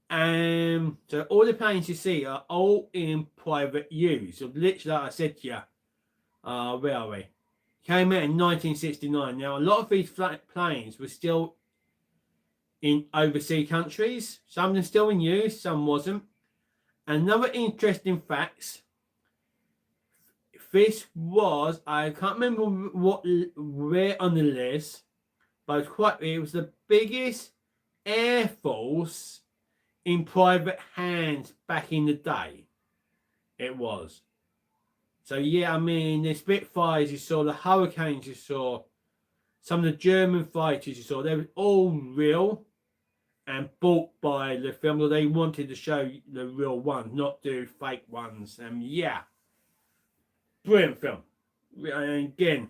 So all the planes you see are all in private use. So literally, like I said to you, where are we? Came out in 1969. Now, a lot of these planes were still in overseas countries. Some of them still in use, some wasn't. Another interesting fact, this was, I can't remember where on the list, but it was the biggest air force in private hands back in the day. It was. So yeah, I mean, the Spitfires you saw, the Hurricanes you saw, some of the German fighters you saw, they were all real and bought by the film. They wanted to show the real ones, not do fake ones. And yeah, brilliant film. And again,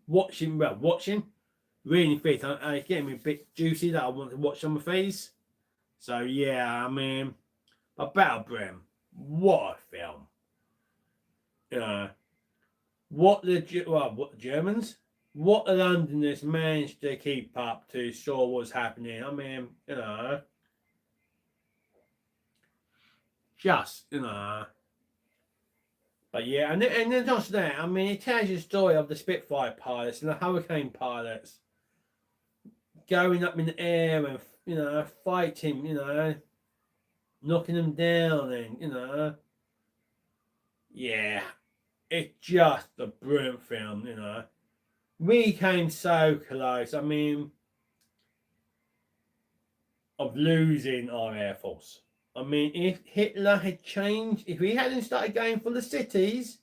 watching, really fit. It's getting me a bit juicy that I want to watch some of these. So yeah, I mean, but Battle Britain, what a film. What the Germans, what the Londoners managed to keep up to saw what's happening. I mean, just, but yeah, and then just that, I mean, it tells you the story of the Spitfire pilots and the Hurricane pilots going up in the air and, fighting, knocking them down and, yeah, it's just a brilliant film, We came so close, I mean, of losing our Air Force. I mean, if Hitler had changed, if he hadn't started going for the cities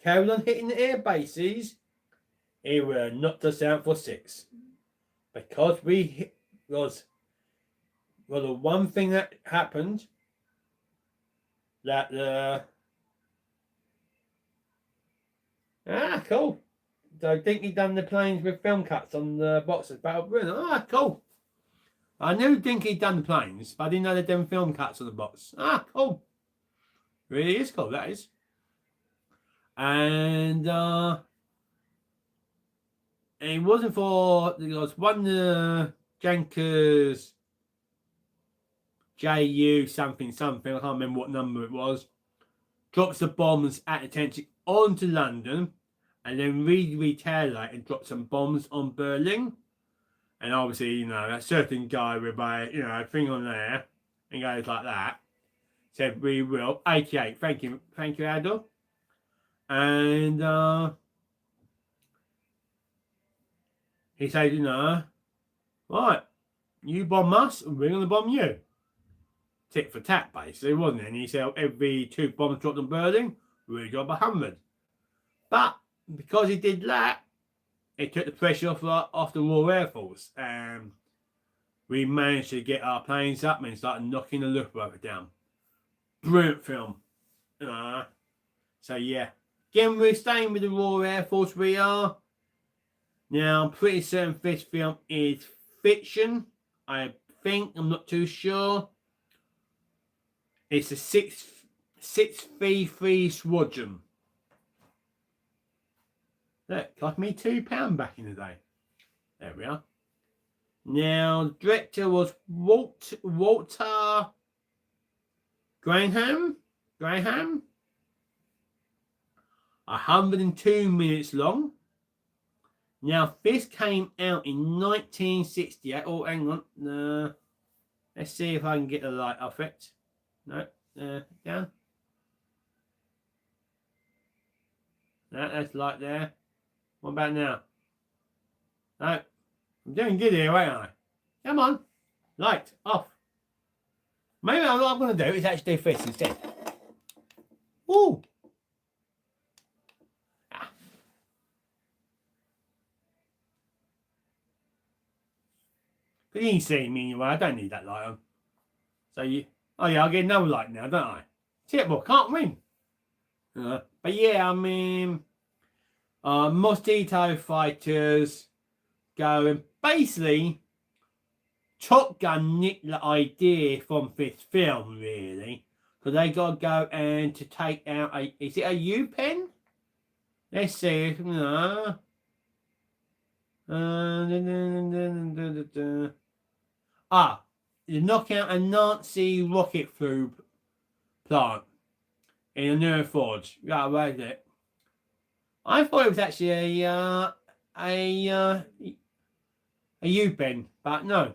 carried on hitting the air bases, it would have knocked us out for 6. Because was the one thing that happened that cool. So I think he done the planes with film cuts on the boxes. Cool. I knew Dinky done the planes, but I didn't know they'd done film cuts on the box. Cool. Really is cool, that is. And it wasn't for, there was one Jankers JU something, I can't remember what number it was, drops the bombs at attention onto London, and then retaliate and drop some bombs on Berlin. And obviously, you know, a certain guy with a thing on there and goes like that, said, "We will." 88. Thank you, Adol. And he said, right, you bomb us and we're going to bomb you. Tit for tat, basically, wasn't it? And he said, every 2 bombs dropped on Berlin, we got 100. But because he did that, it took the pressure off the Royal Air Force. And we managed to get our planes up and start knocking the Luftwaffe down. Brilliant film. So, yeah. Again, we're staying with the Royal Air Force, we are. Now, I'm pretty certain this film is fiction. I think, I'm not too sure. It's a 633 Squadron. That cost me £2 back in the day. There we are. Now, the director was Walter Graham. 102 minutes long. Now, this came out in 1968. Oh, hang on. Let's see if I can get the light off it. No, down. No, that's light there. What about now? No, I'm doing good here, ain't I? Come on. Light off. Maybe what I'm going to do is actually do this instead. Woo! But you can see me anyway, I don't need that light on. So oh yeah, I'll get another light now, don't I? Well, can't win. But yeah, I mean, Mosquito fighters go and basically Top Gun nicked the idea from this film, really. Because they got to go and to take out is it a U-pen? Let's see. You knock out a Nazi rocket fuel plant in a Nerd Forge. Yeah, where is it? I thought it was actually a U-pen, but no.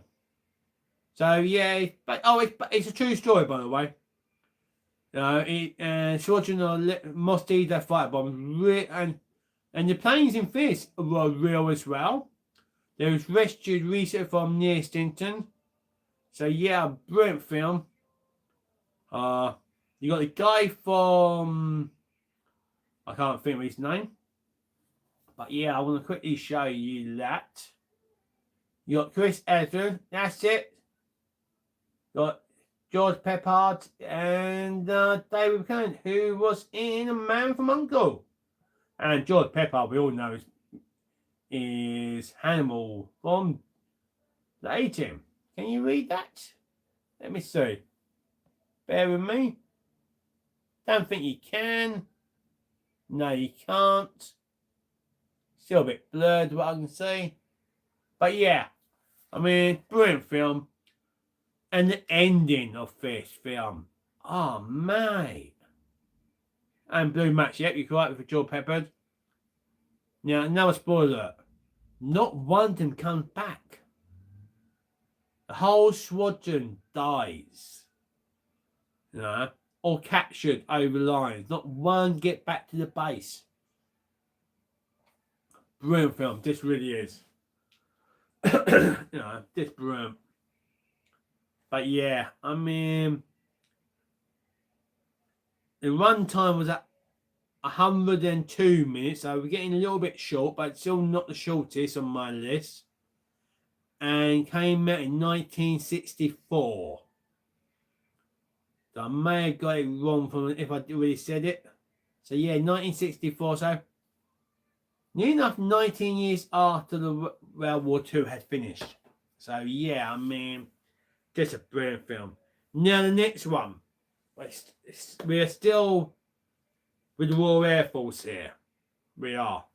So yeah, it's a true story, by the way. Squadron of Mosquito fighter bombs, and the planes in this were real as well. There was rescued recently from near Stinton. So yeah, brilliant film. You got the guy from, I can't think of his name, but yeah, I want to quickly show you that. You got Chris Evans, that's it. You got George Peppard and David Buchanan, who was in A Man from U.N.C.L.E. And George Peppard, we all know, is Hannibal from the A-Team. Can you read that? Let me see. Bear with me. Don't think you can. No, you can't. Still a bit blurred what I can see. But yeah, I mean, brilliant film. And the ending of this film. Oh, mate. And Blue Match, yep, you're correct with George Peppard. Now, another spoiler. Not one of them comes back. The whole squadron dies. Or captured over lines. Not one get back to the base. Brilliant film. This really is. This brilliant. But yeah, I mean, the runtime was at 102 minutes, so we're getting a little bit short, but still not the shortest on my list. And came out in 1964. So I may have got it wrong from if I really said it. So yeah, 1964. So near enough 19 years after the World War II had finished. So yeah, I mean, just a brilliant film. Now the next one. We are still with the Royal Air Force here. We are.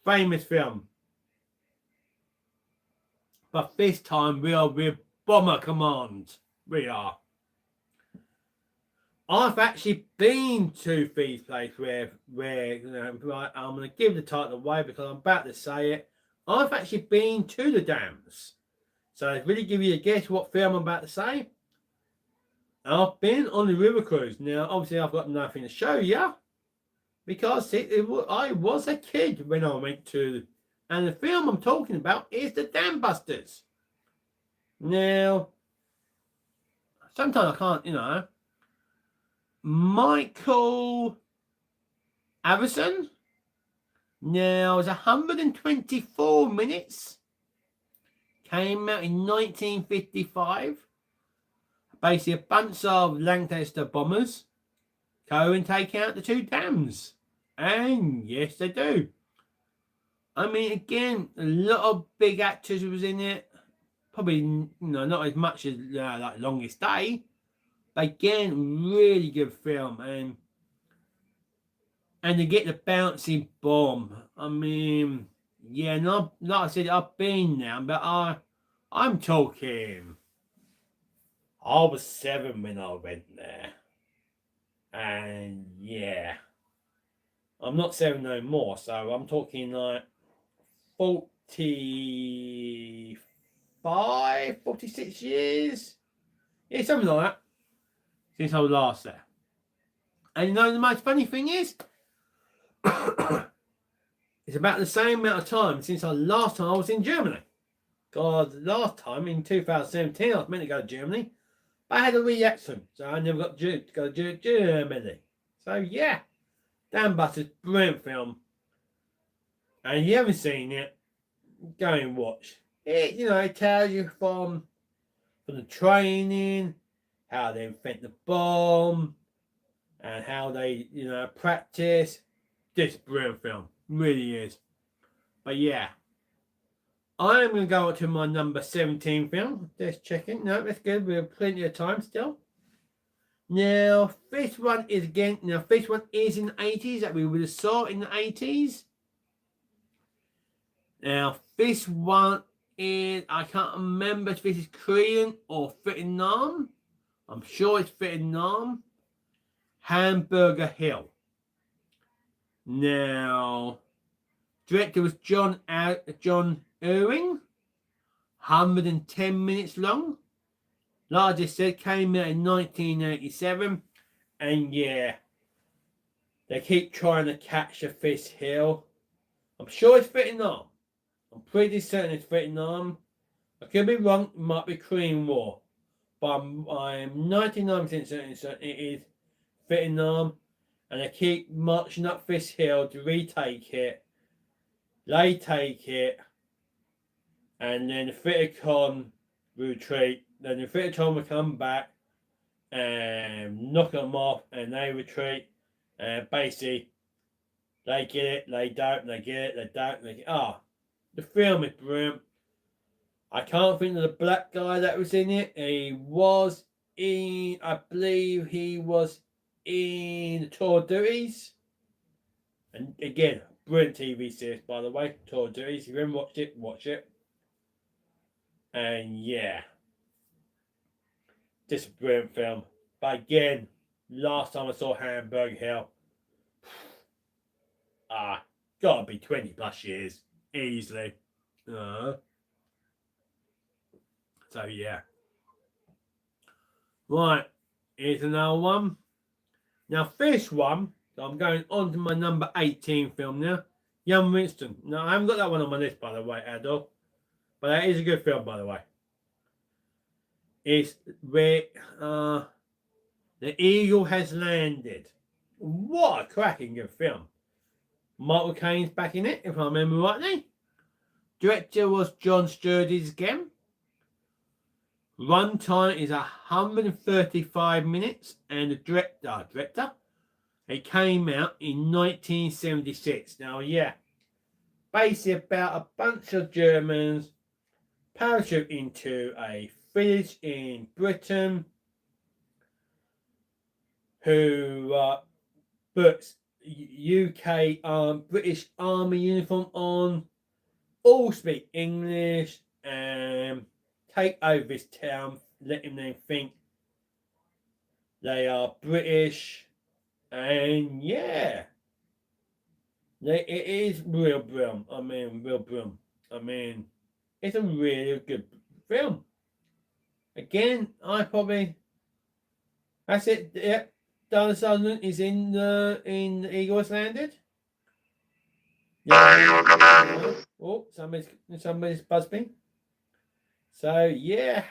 Famous film. But this time we are with Bomber Command. We are. I've actually been to these places where you know, right, I'm going to give the title away because I'm about to say it. I've actually been to the dams. So to really give you a guess what film I'm about to say. I've been on the river cruise. Now, obviously, I've got nothing to show you because I was a kid when I went to, and the film I'm talking about is The Dam Busters. Now, sometimes I can't, you know. Michael Avison. Now, it's 124 minutes. Came out in 1955. Basically, a bunch of Lancaster bombers go and take out the two dams. And yes, they do. I mean, again, a lot of big actors was in it. Probably, you know, not as much as like Longest Day. But again, really good film. And to get the bouncing bomb. I mean, yeah, not like I said, I've been there, but I'm talking. I was 7 when I went there. And yeah. I'm not 7 no more, so I'm talking like 45, 46 years. Yeah, something like that. Since I was last there. And you know the most funny thing is? It's about the same amount of time since last time I was in Germany. God, last time in 2017 I was meant to go to Germany. But I had a reaction, so I never got to go to Germany. So yeah, Dan Butter's brilliant film. And if you haven't seen it, go and watch. It, you know, it tells you from the training, how they invent the bomb, and how they, you know, practice. This brilliant film. Really is. But yeah. I'm going to go to my number 17 film. Just checking. No, that's good. We have plenty of time still. Now, this one is again, this one is in the 80s that we would have saw in the 80s. Now, this one is, I can't remember if this is Korean or Vietnam. I'm sure it's Vietnam. Hamburger Hill. Now, director was John Irving. 110 minutes long. Like I just said, came out in 1987. And yeah, they keep trying to catch a fish hill. I'm sure it's Vietnam. I'm pretty certain it's Vietnam. I could be wrong, it might be Korean War. But I'm 99% certain it is Vietnam. And they keep marching up this hill to retake it. They take it. And then the Vietcong retreat. Then the Vietcong will come back and knock them off. And they retreat. And basically, they get it, they don't, they get it, they don't, they get it. Ah, the film is brilliant. I can't think of the black guy that was in it. He was in, I believe he was in the Tour of Duties. And again, brilliant TV series, by the way. Tour of Duties. If you haven't watched it, watch it. And yeah, just a brilliant film. But again, last time I saw Hamburger Hill, gotta be 20 plus years. Easily. So yeah. Right, here's another one. Now this one, so I'm going on to my number 18 film now. Young Winston. Now I haven't got that one on my list, by the way, Adol. But that is a good film, by the way. It's where the eagle has landed. What a cracking good film. Michael Caine's back in it, if I remember rightly. Director was John Sturges again. Runtime is 135 minutes, and the director, it came out in 1976. Now, yeah, basically about a bunch of Germans parachute into a village in Britain who puts UK British Army uniform on, all speak English, and take over this town, letting them think they are British, and yeah, it is real brilliant. Real brilliant. It's a really good film. Again, that's it. Yep, Donald Sutherland is in the Eagles Landed. Yeah. Oh, somebody's buzzing. So yeah.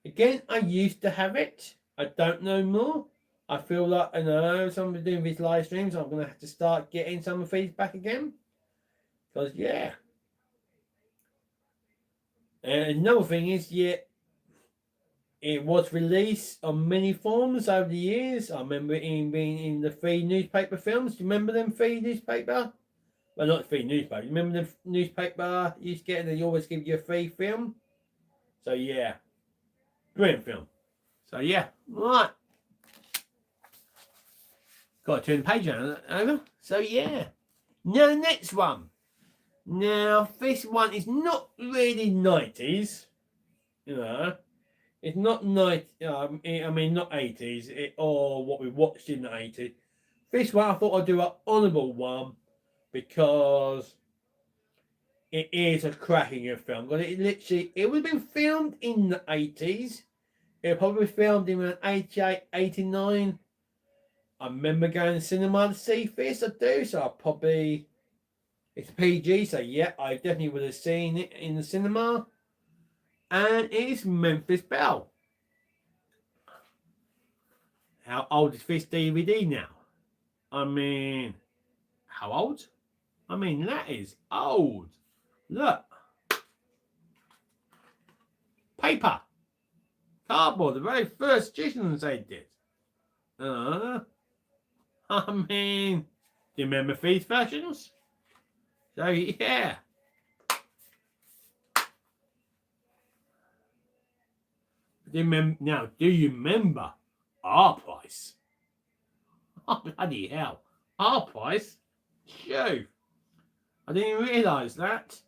Again, I used to have it. I don't know more. I feel like, I know, somebody's doing these live streams. I'm going to have to start getting some of these back again. Because, yeah. And another thing is, yeah, it was released on many forms over the years. I remember it being in the free newspaper films. Do you remember them free newspaper? Well, not free newspaper. You remember the newspaper you used to get and they always give you a free film? So, yeah. Brilliant film. So, yeah. Right. Got to turn the page over. So, yeah. Now, the next one. Now, this one is not really 90s. You know. It's not not 80s, or what we watched in the 80s. This one, I thought I'd do an honourable one because it is a cracking film. Because it would have been filmed in the 80s. It was probably filmed in around 88, 89. I remember going to cinema to see this, I do, so it's PG, so yeah, I definitely would have seen it in the cinema. And it's Memphis Belle. How old is this DVD now? How old? That is old. Look. Paper. Cardboard, the very first editions they did. Do you remember these versions? So, yeah. Do you remember our price? Oh, bloody hell. Our price? Shoo. I didn't realise that.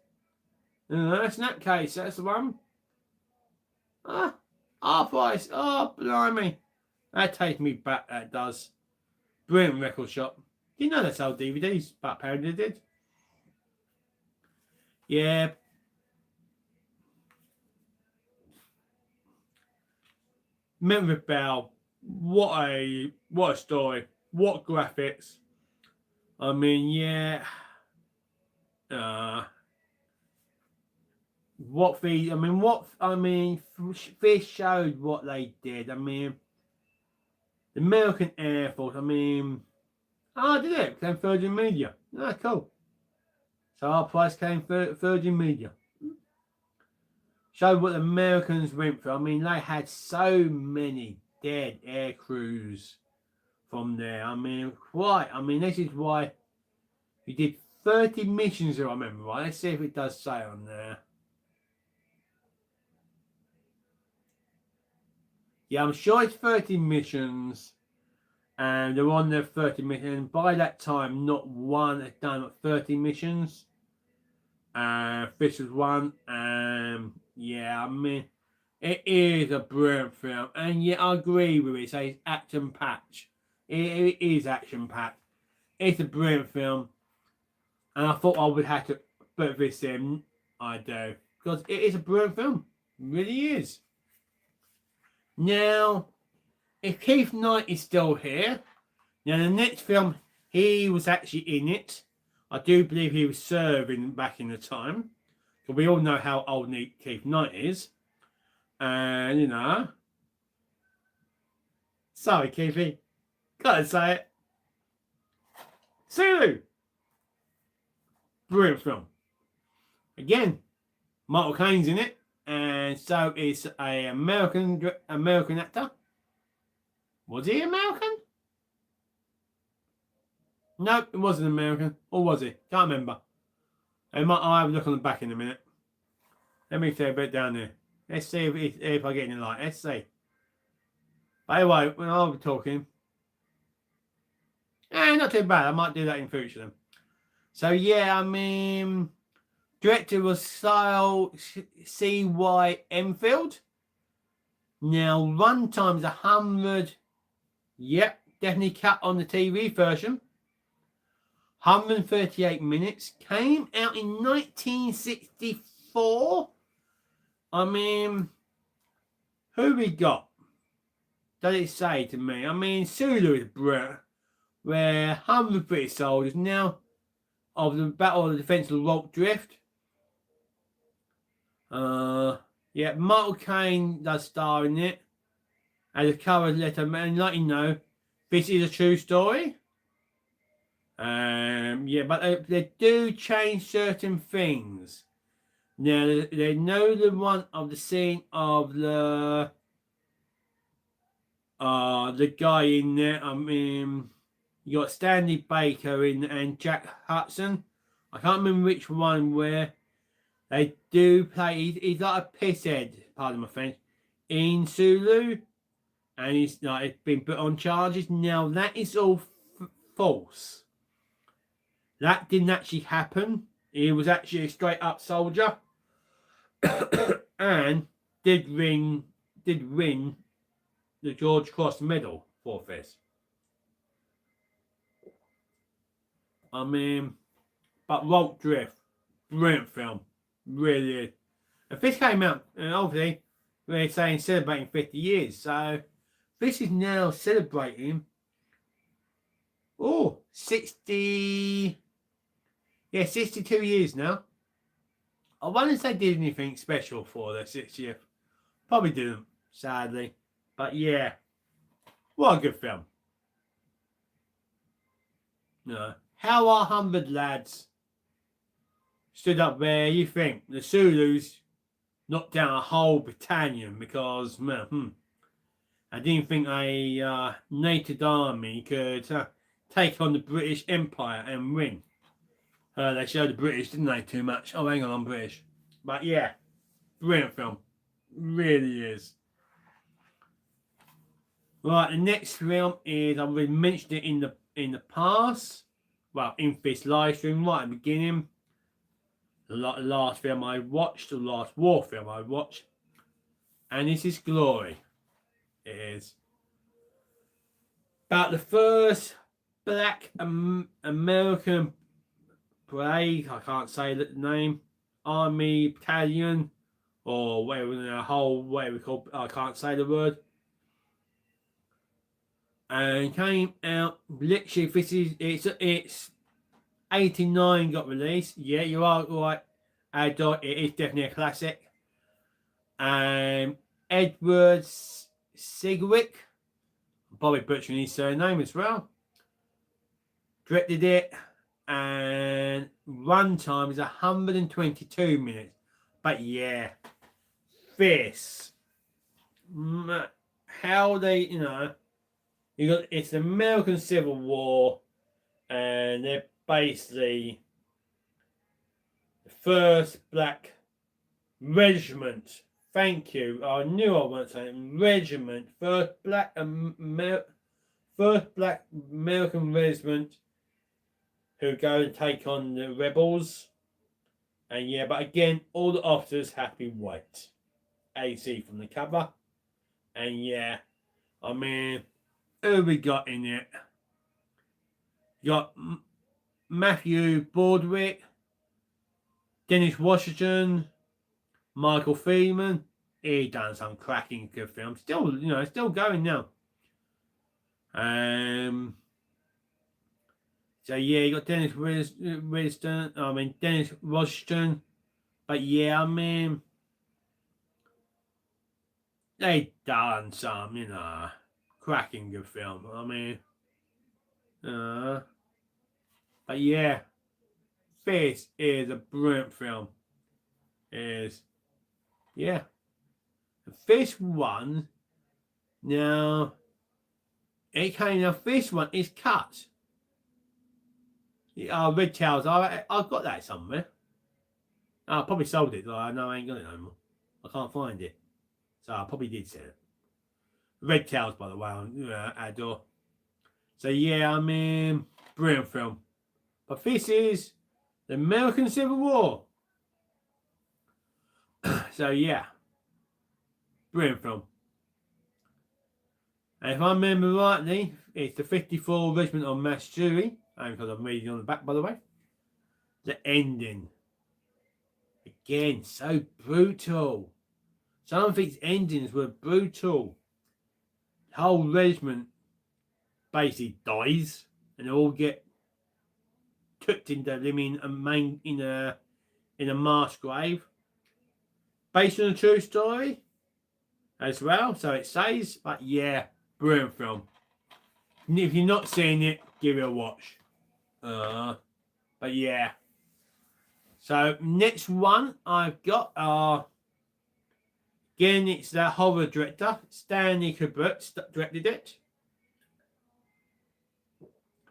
Snapcase, that's the one. Our price. Oh, blimey. That takes me back, that does. Brilliant record shop. You know that's how DVDs back apparently did. Yeah. Memphis Belle. What a story. What graphics. Yeah. This showed what they did. The American Air Force. Did it? Came Virgin Media. Cool. So our price came Virgin Media. Showed what the Americans went through. They had so many dead air crews from there. This is why he did 30 missions, if I remember right. Let's see if it does say on there. Yeah, I'm sure it's 30 missions. And they're on their 30 missions. And by that time, not one had done 30 missions. This was one. It is a brilliant film. And yeah, I agree with it. It's action packed. It is action packed. It's a brilliant film. And I thought I would have to put this in. I do. Because it is a brilliant film. It really is. Now, if Keith Knight is still here, now the next film, he was actually in it. I do believe he was serving back in the time. But we all know how old Keith Knight is. And, sorry, Keithy. Gotta say it. Sulu. Brilliant film. Again, Michael Caine's in it, and so is a American actor. Was he American? No, it wasn't American. Or was he? Can't remember. I'll have a look on the back in a minute. Let me see a bit down there. Let's see if I get any light. Let's see. By the way, when I'll be talking, not too bad. I might do that in future then. So yeah, I mean, director was C.Y. Enfield. Now, runtime's 100. Yep, definitely cut on the TV version. 138 minutes. Came out in 1964. I mean, who we got? Does it say to me? I mean, Sulu is brilliant. Where 100 British soldiers now of the Battle of the Defence of Rock Drift. Yeah, Michael Caine does star in it. As a cover letter, and let you know, this is a true story. Yeah, but they do change certain things. Now, they know the one of the scene of the guy in there. I mean, you got Stanley Baker in and Jack Hudson. I can't remember which one where they do play. He's like a pisshead, pardon my French, in Sulu, and he's like been put on charges. Now that is all false. That didn't actually happen. He was actually a straight up soldier, and did win the George Cross Medal for this. I mean, but Rock Drift, brilliant film, really is. And this came out, and obviously we're saying celebrating 50 years, so this is now celebrating 62 years now. I wonder if they did anything special for their 60th. Probably didn't, sadly. But yeah, what a good film. No. How our 100 lads stood up there, you think the Zulus knocked down a whole battalion because, I didn't think a native army could take on the British Empire and win. They showed the British, didn't they, too much? Oh, hang on, I'm British. But yeah, brilliant film. Really is. Right, the next film is, I've already mentioned it in the past. Well, in this live stream right at the beginning. The last film I watched, the last war film I watched. And this is Glory. It is about the first black American brigade, I can't say the name, army battalion, or whatever, the whole, whatever we call, I can't say the word. And came out, literally, this is, it's 89 got released. Yeah, you are right, it is definitely a classic. Edward Sigwick, probably butchering his surname as well, directed it, and runtime is 122 minutes. But yeah, this, how they, it's the American Civil War, and they're basically the first black regiment. Thank you. I knew I wasn't saying regiment. First black American regiment who go and take on the rebels. And yeah, but again, all the officers have to be white. AC from the cover. And yeah, I mean, who we got in it? You got Matthew Broderick, Dennis Washington, Michael Freeman. He done some cracking good films. Still, still going now. So yeah, you got Dennis Washington. But yeah, I mean, they done some, cracking good film. I mean, But yeah, this is a brilliant film. Yeah. This one, now, this one is cut. Red Towels, I've got that somewhere. I probably sold it, I know I ain't got it no more. I can't find it. So I probably did sell it. Red Towels, by the way, on our door. So yeah, brilliant film. But this is the American Civil War. So yeah, brilliant film. And if I remember rightly, it's the 54 Regiment of Missouri. And because I'm reading on the back, by the way. The ending. Again, so brutal. Some of these endings were brutal. The whole regiment basically dies, and they all get tucked into living in a mass grave, based on a true story as well. So it says, but yeah, brilliant film. If you're not seeing it, give it a watch. But yeah. So next one I've got again, it's the horror director Stanley Kubrick directed it,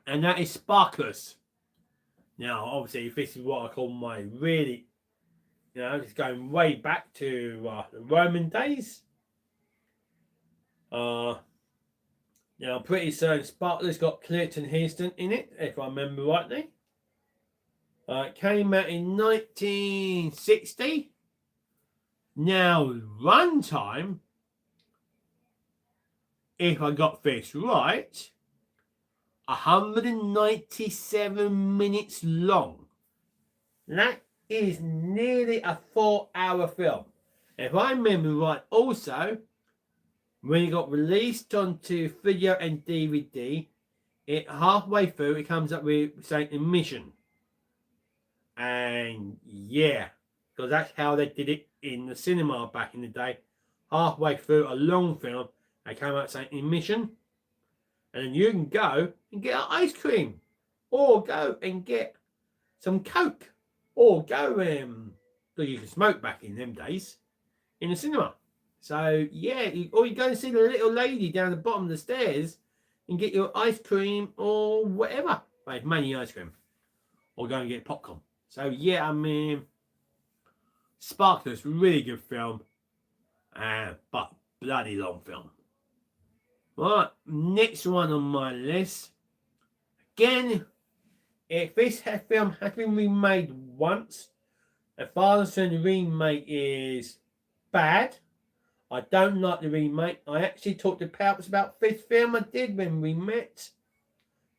and that is Spartacus. Now, obviously, this is what I call my really, it's going way back to the Roman days. Now, I'm pretty certain Spartacus got Clinton Eastwood in it, if I remember rightly. It came out in 1960. Now, runtime, if I got this right, 197 minutes long. That is nearly a 4-hour film. If I remember right, also, when it got released onto video and DVD, halfway through it comes up with saying emission. And yeah, because that's how they did it in the cinema back in the day. Halfway through a long film, they came out saying emission. And then you can go and get an ice cream, or go and get some Coke, or go because you can smoke back in them days in the cinema. So yeah, or you go and see the little lady down the bottom of the stairs and get your ice cream or whatever. Like mainly ice cream, or go and get popcorn. So yeah, Spartacus, really good film, but bloody long film. Right, next one on my list. Again, if this film has been remade once, a Father Son remake is bad. I don't like the remake. I actually talked to Palps about this film I did when we met.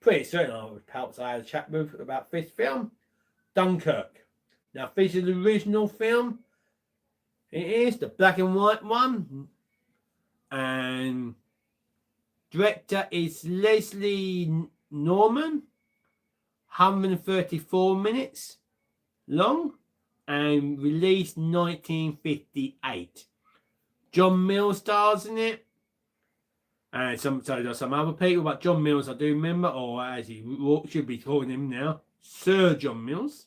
Pretty certain I was Palps I had a chat with about this film. Dunkirk. Now, this is the original film. It is the black and white one. And director is Leslie Norman. 134 minutes long and released 1958. John Mills stars in it, and some other people, but John Mills I do remember, or as he should be calling him now, Sir John Mills.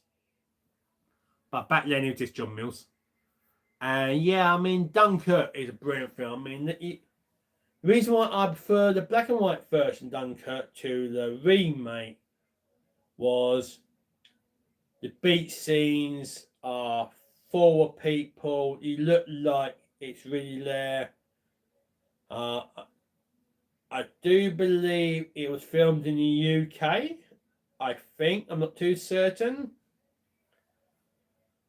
But back then it was just John Mills. And yeah, Dunkirk is a brilliant film. The reason why I prefer the black and white version Dunkirk to the remake was the beach scenes are full of people. You look like it's really there. I do believe it was filmed in the UK. I think. I'm not too certain.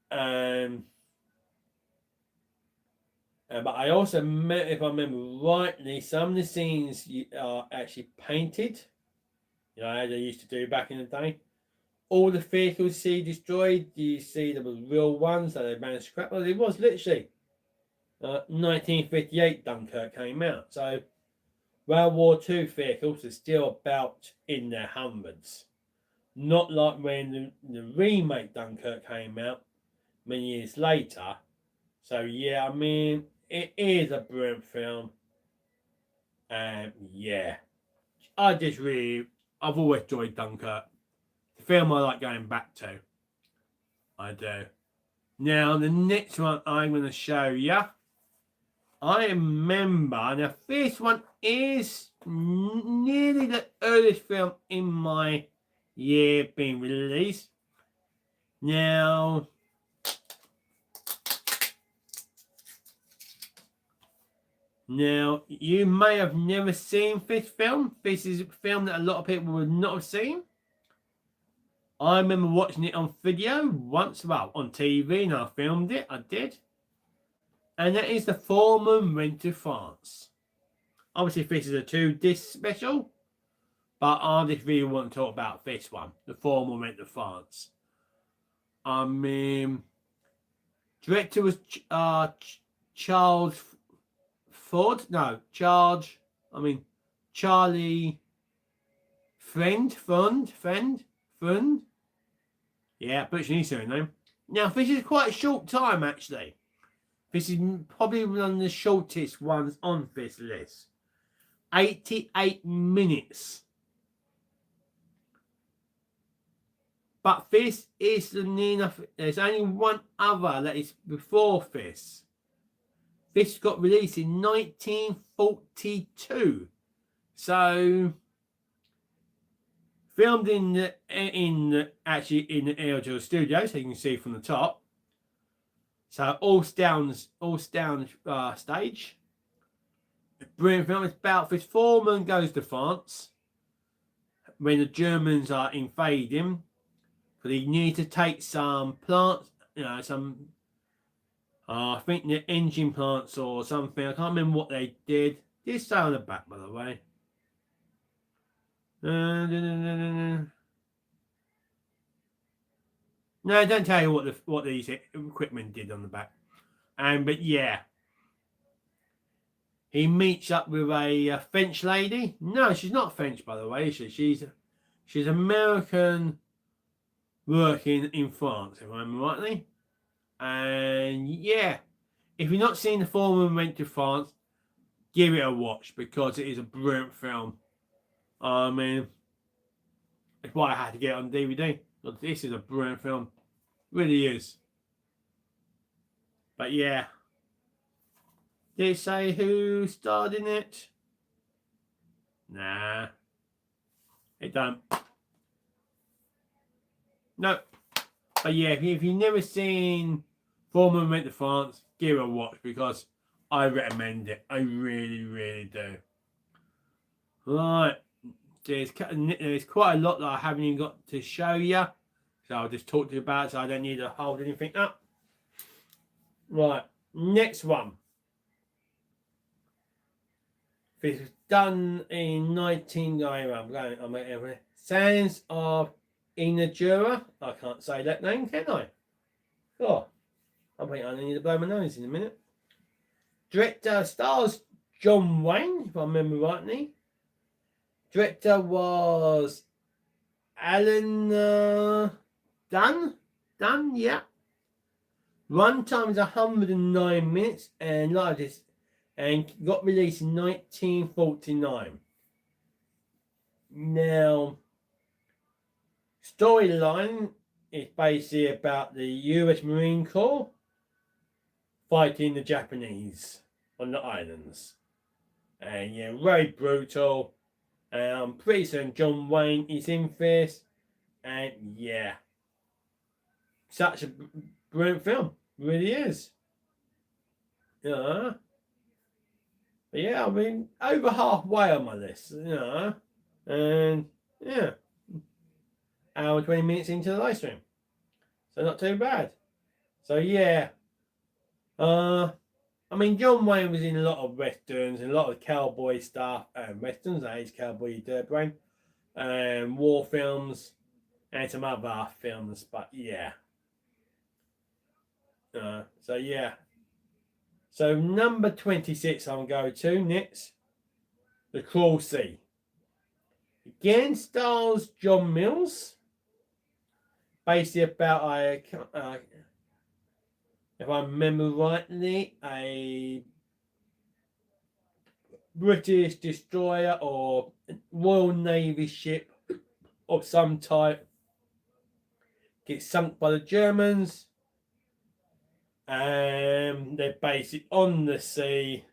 But I also, if I remember rightly, some of the scenes are actually painted. As they used to do back in the day. All the vehicles you see destroyed, you see there were real ones that they managed to scrap. Well, it was literally 1958 Dunkirk came out. So World War II vehicles are still about in their hundreds. Not like when the remake Dunkirk came out many years later. So yeah, it is a brilliant film. And yeah, I've always enjoyed Dunkirk. film I like going back to. I do. Now, the next one I'm going to show you. I remember, now this one is nearly the earliest film in my year being released. Now, you may have never seen this film. This is a film that a lot of people would not have seen. I remember watching it on video once, well, on TV, and I filmed it. I did. And that is The Foreman Went to France. Obviously, this is a 2-disc special, but I just really want to talk about this one, The Foreman Went to France. I mean, director was Charles Ford. No, Charlie Friend. Yeah, but his surname. Now, this is quite a short time, actually. This is probably one of the shortest ones on this list. 88 minutes. But this is near enough. There's only one other that is before this. This got released in 1942. So, filmed in the Airtel studio, so you can see from the top. So all sound stage. Brilliant film. It's about this foreman goes to France when the Germans are invading, because he needs to take some plants, some I think the engine plants or something. I can't remember what they did. This say on the back, by the way. No, don't tell you what these equipment did on the back. But yeah, he meets up with a French lady. No, she's not French, by the way. She's American, working in France, if I remember rightly. And yeah, if you've not seen The Foreman Went to France, give it a watch, because it is a brilliant film. I mean, it's why I had to get it on DVD. But this is a brilliant film. It really is. But yeah. Did it say who starred in it? Nah. It don't. No. But yeah, if you've never seen Foreman Went to France, give it a watch, because I recommend it. I really, really do. Right. There's quite a lot that I haven't even got to show you. So I'll just talk to you about it, so I don't need to hold anything up. Right. Next one. This was done in 1990. Sands of Inajura. I can't say that name, can I? Oh, I think I need to blow my nose in a minute. Director stars John Wayne, if I remember rightly. Director was Alan Dunn, yeah. Runtime is 109 minutes and largest, and got released in 1949. Now, storyline is basically about the US Marine Corps fighting the Japanese on the islands. And yeah, very brutal. And I'm pretty certain John Wayne is in this. And yeah, such a brilliant film. Really is. Yeah. But yeah, I mean, over halfway on my list. And yeah, hour and 20 minutes into the live stream. So not too bad. So yeah. I mean, John Wayne was in a lot of westerns and a lot of cowboy stuff and westerns, that is Cowboy Dirt Brain, and war films and some other films, but yeah. So yeah. So number 26 I'm going to next, The Cruel Sea. Again stars John Mills. Basically about if I remember rightly, a British destroyer or Royal Navy ship of some type gets sunk by the Germans. They're basically on the sea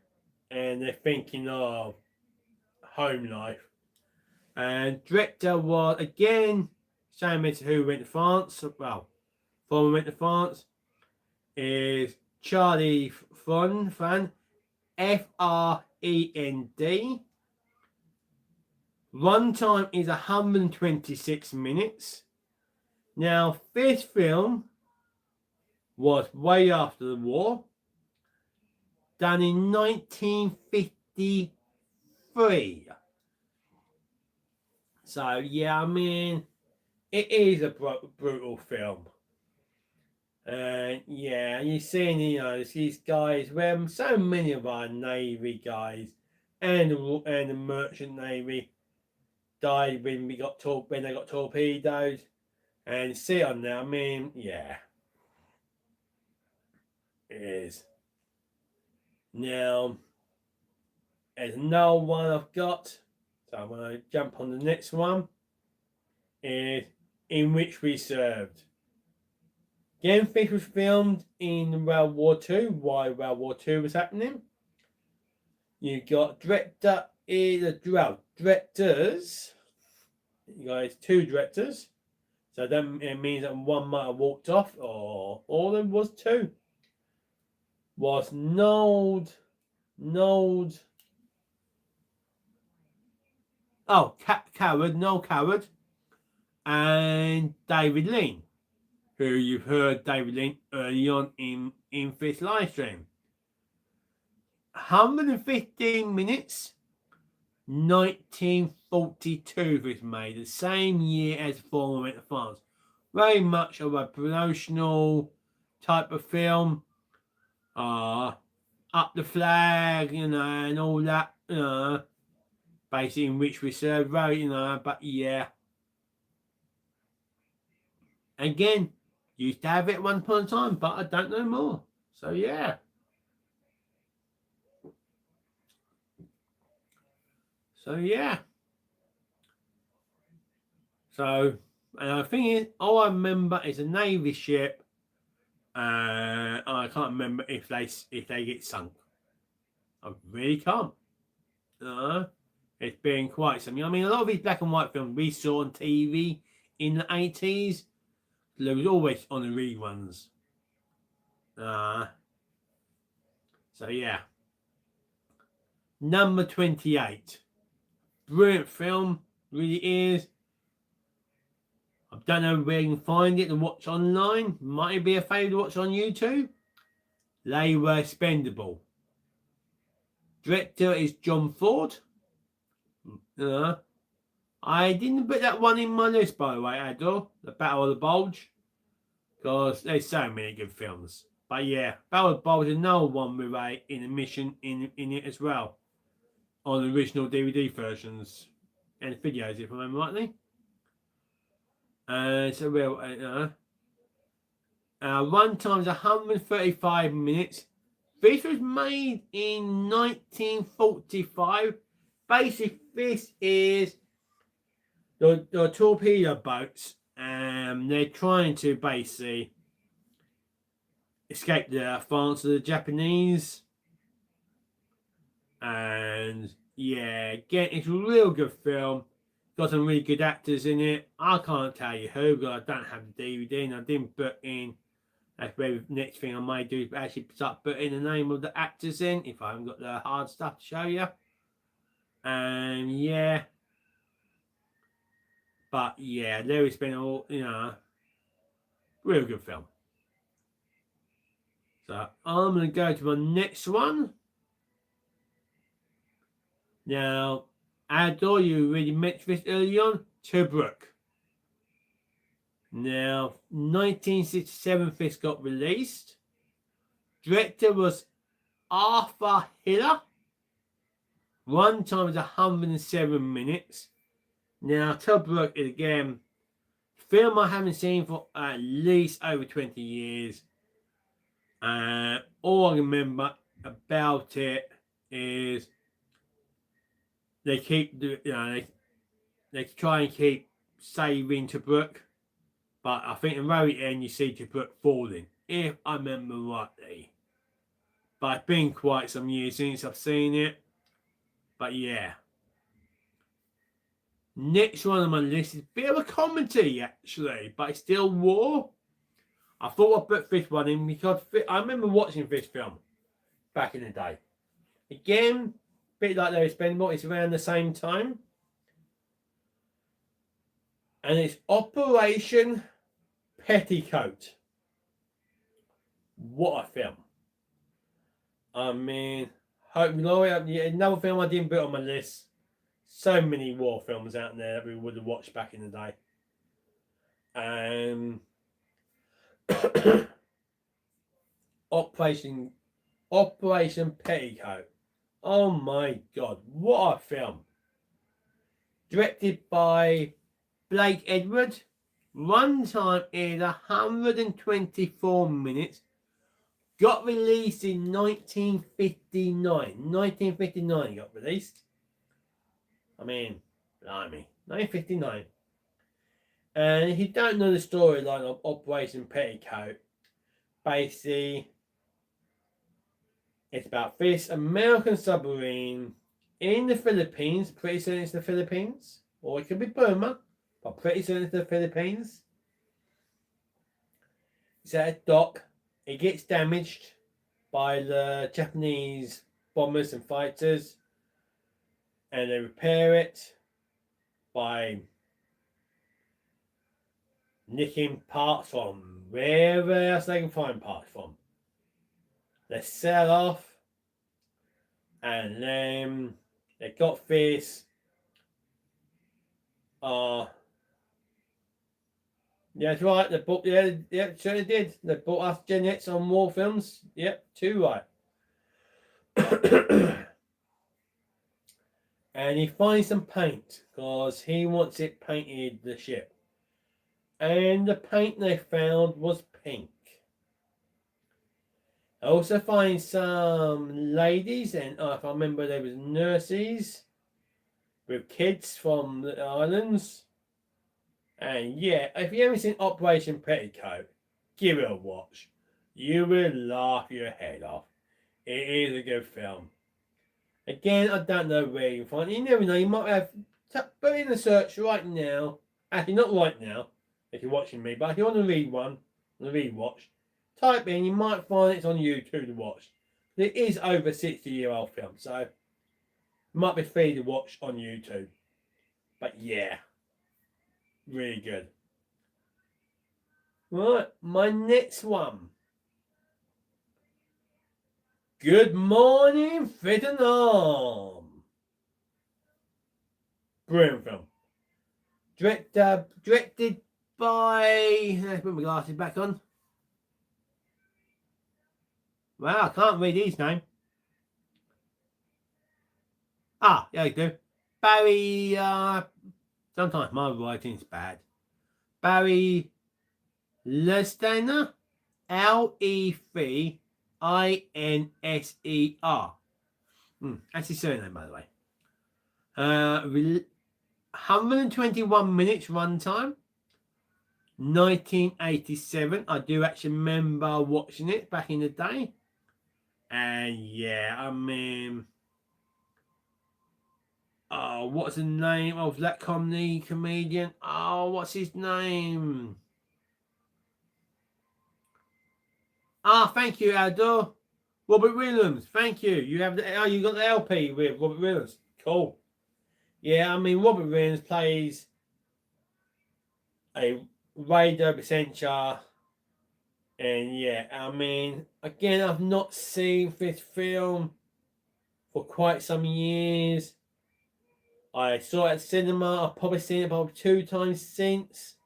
and they're thinking of home life. And director was again same as who went to France. Well, former went to France is Charlie Friend, Friend. Runtime is 126 minutes. Now, this film was way after the war, done in 1953. So, yeah, I mean, it is a brutal film. Yeah, you're seeing, these guys, where so many of our Navy guys and the Merchant Navy died when they got torpedoed. And see on there, I mean, yeah, it is. Now, there's another one I've got, so I'm going to jump on the next one, is In Which We Served. Again, this was filmed in World War II, while World War II was happening. You got directors, you guys, two directors, so then it means that one might have walked off, or all there was two. Was Noel Coward, and David Lean, who you've heard David Lean early on in this live stream. 115 minutes, 1942 was made, the same year as Former went to France. Very much of a promotional type of film. Up the flag, and all that, basically In Which We Served, right, but yeah. Again, used to have it at one point in time, but I don't know more. So yeah. So, and the thing is, all I remember is a Navy ship. I can't remember if they get sunk. I really can't. It's been quite something. I mean, a lot of these black and white films we saw on TV in the 80s, there was always on the reruns. So yeah. Number 28. Brilliant film, really is. I don't know where you can find it and watch online. Might be a favourite to watch on YouTube. They Were Expendable. Director is John Ford. I didn't put that one in my list, by the way, Ador. The Battle of the Bulge. Because there's so many good films. But yeah, Battle of the Bulge is another one with a intermission in it as well. On the original DVD versions and videos, if I remember rightly. Runtime is 135 minutes. This was made in 1945. Basically, this is the torpedo boats, and they're trying to basically escape the France of the Japanese. And yeah, again, it's a real good film. Got some really good actors in it. I can't tell you who, because I don't have the DVD and I didn't put in. That's the next thing I might do is actually start putting the name of the actors in, if I haven't got the hard stuff to show you. And yeah. But yeah, Larry's been all, real good film. So I'm going to go to my next one. Now, Ador, you already mentioned this early on, Tobruk. Now, 1967 this got released. Director was Arthur Hiller. Runtime is 107 minutes. Now, Tobruk is again a film I haven't seen for at least over 20 years. All I remember about it is they keep they try and keep saving Tobruk. But I think in the very end you see to put falling, if I remember rightly. But it's been quite some years since I've seen it. But yeah. Next one on my list is a bit of a comedy actually, but it's still war. I thought I'd put this one in because I remember watching this film back in the day. Again, a bit like Larry Spendable, it's around the same time. And it's Operation Petticoat. What a film. I mean, Hope Laurie, another film I didn't put on my list. So many war films out there that we would have watched back in the day. Operation Petticoat. Oh my God, what a film. Directed by Blake Edwards. Runtime is 124 minutes. Got released in 1959. 1959 got released. I mean, blimey, 1959. And if you don't know the storyline of Operation Petticoat, basically, it's about this American submarine in the Philippines. Pretty soon it's the Philippines, or it could be Burma, but pretty soon it's the Philippines. It's at a dock. It gets damaged by the Japanese bombers and fighters, and they repair it by nicking parts from wherever else they can find parts from. They sell off, and then they got this. Yeah, that's right. They bought, yeah, sure they did. They bought us Gen X on war films. Yep, too right. And he finds some paint because he wants it painted, the ship. And the paint they found was pink. I also find some ladies, and if I remember, there was nurses with kids from the islands. And yeah, if you haven't seen Operation Petticoat, give it a watch. You will laugh your head off. It is a good film. Again, I don't know where you can find it. You never know, you might have... Put in a search right now. Actually, not right now, if you're watching me, but if you want to read one, rewatch, type in, you might find it's on YouTube to watch. It is over 60-year-old film, so it might be free to watch on YouTube. But yeah, really good. Right, my next one. Good Morning Vietnam. Brilliant film. Directed by... Let's put my glasses back on. Well, I can't read his name. Ah, yeah, you do. Barry, sometimes my writing's bad. Barry Lestener. Lefinser. That's his surname, by the way. 121 minutes runtime. 1987. I do actually remember watching it back in the day. And yeah, I mean, what's the name of that comedian? Oh, what's his name? Thank you, Aldo. Robert Williams. Thank you. You have you got the LP with Robert Williams. Cool. Yeah, I mean, Robert Williams plays a radio presenter. And yeah, I mean, again, I've not seen this film for quite some years. I saw it at cinema. I've probably seen it about 2 times since.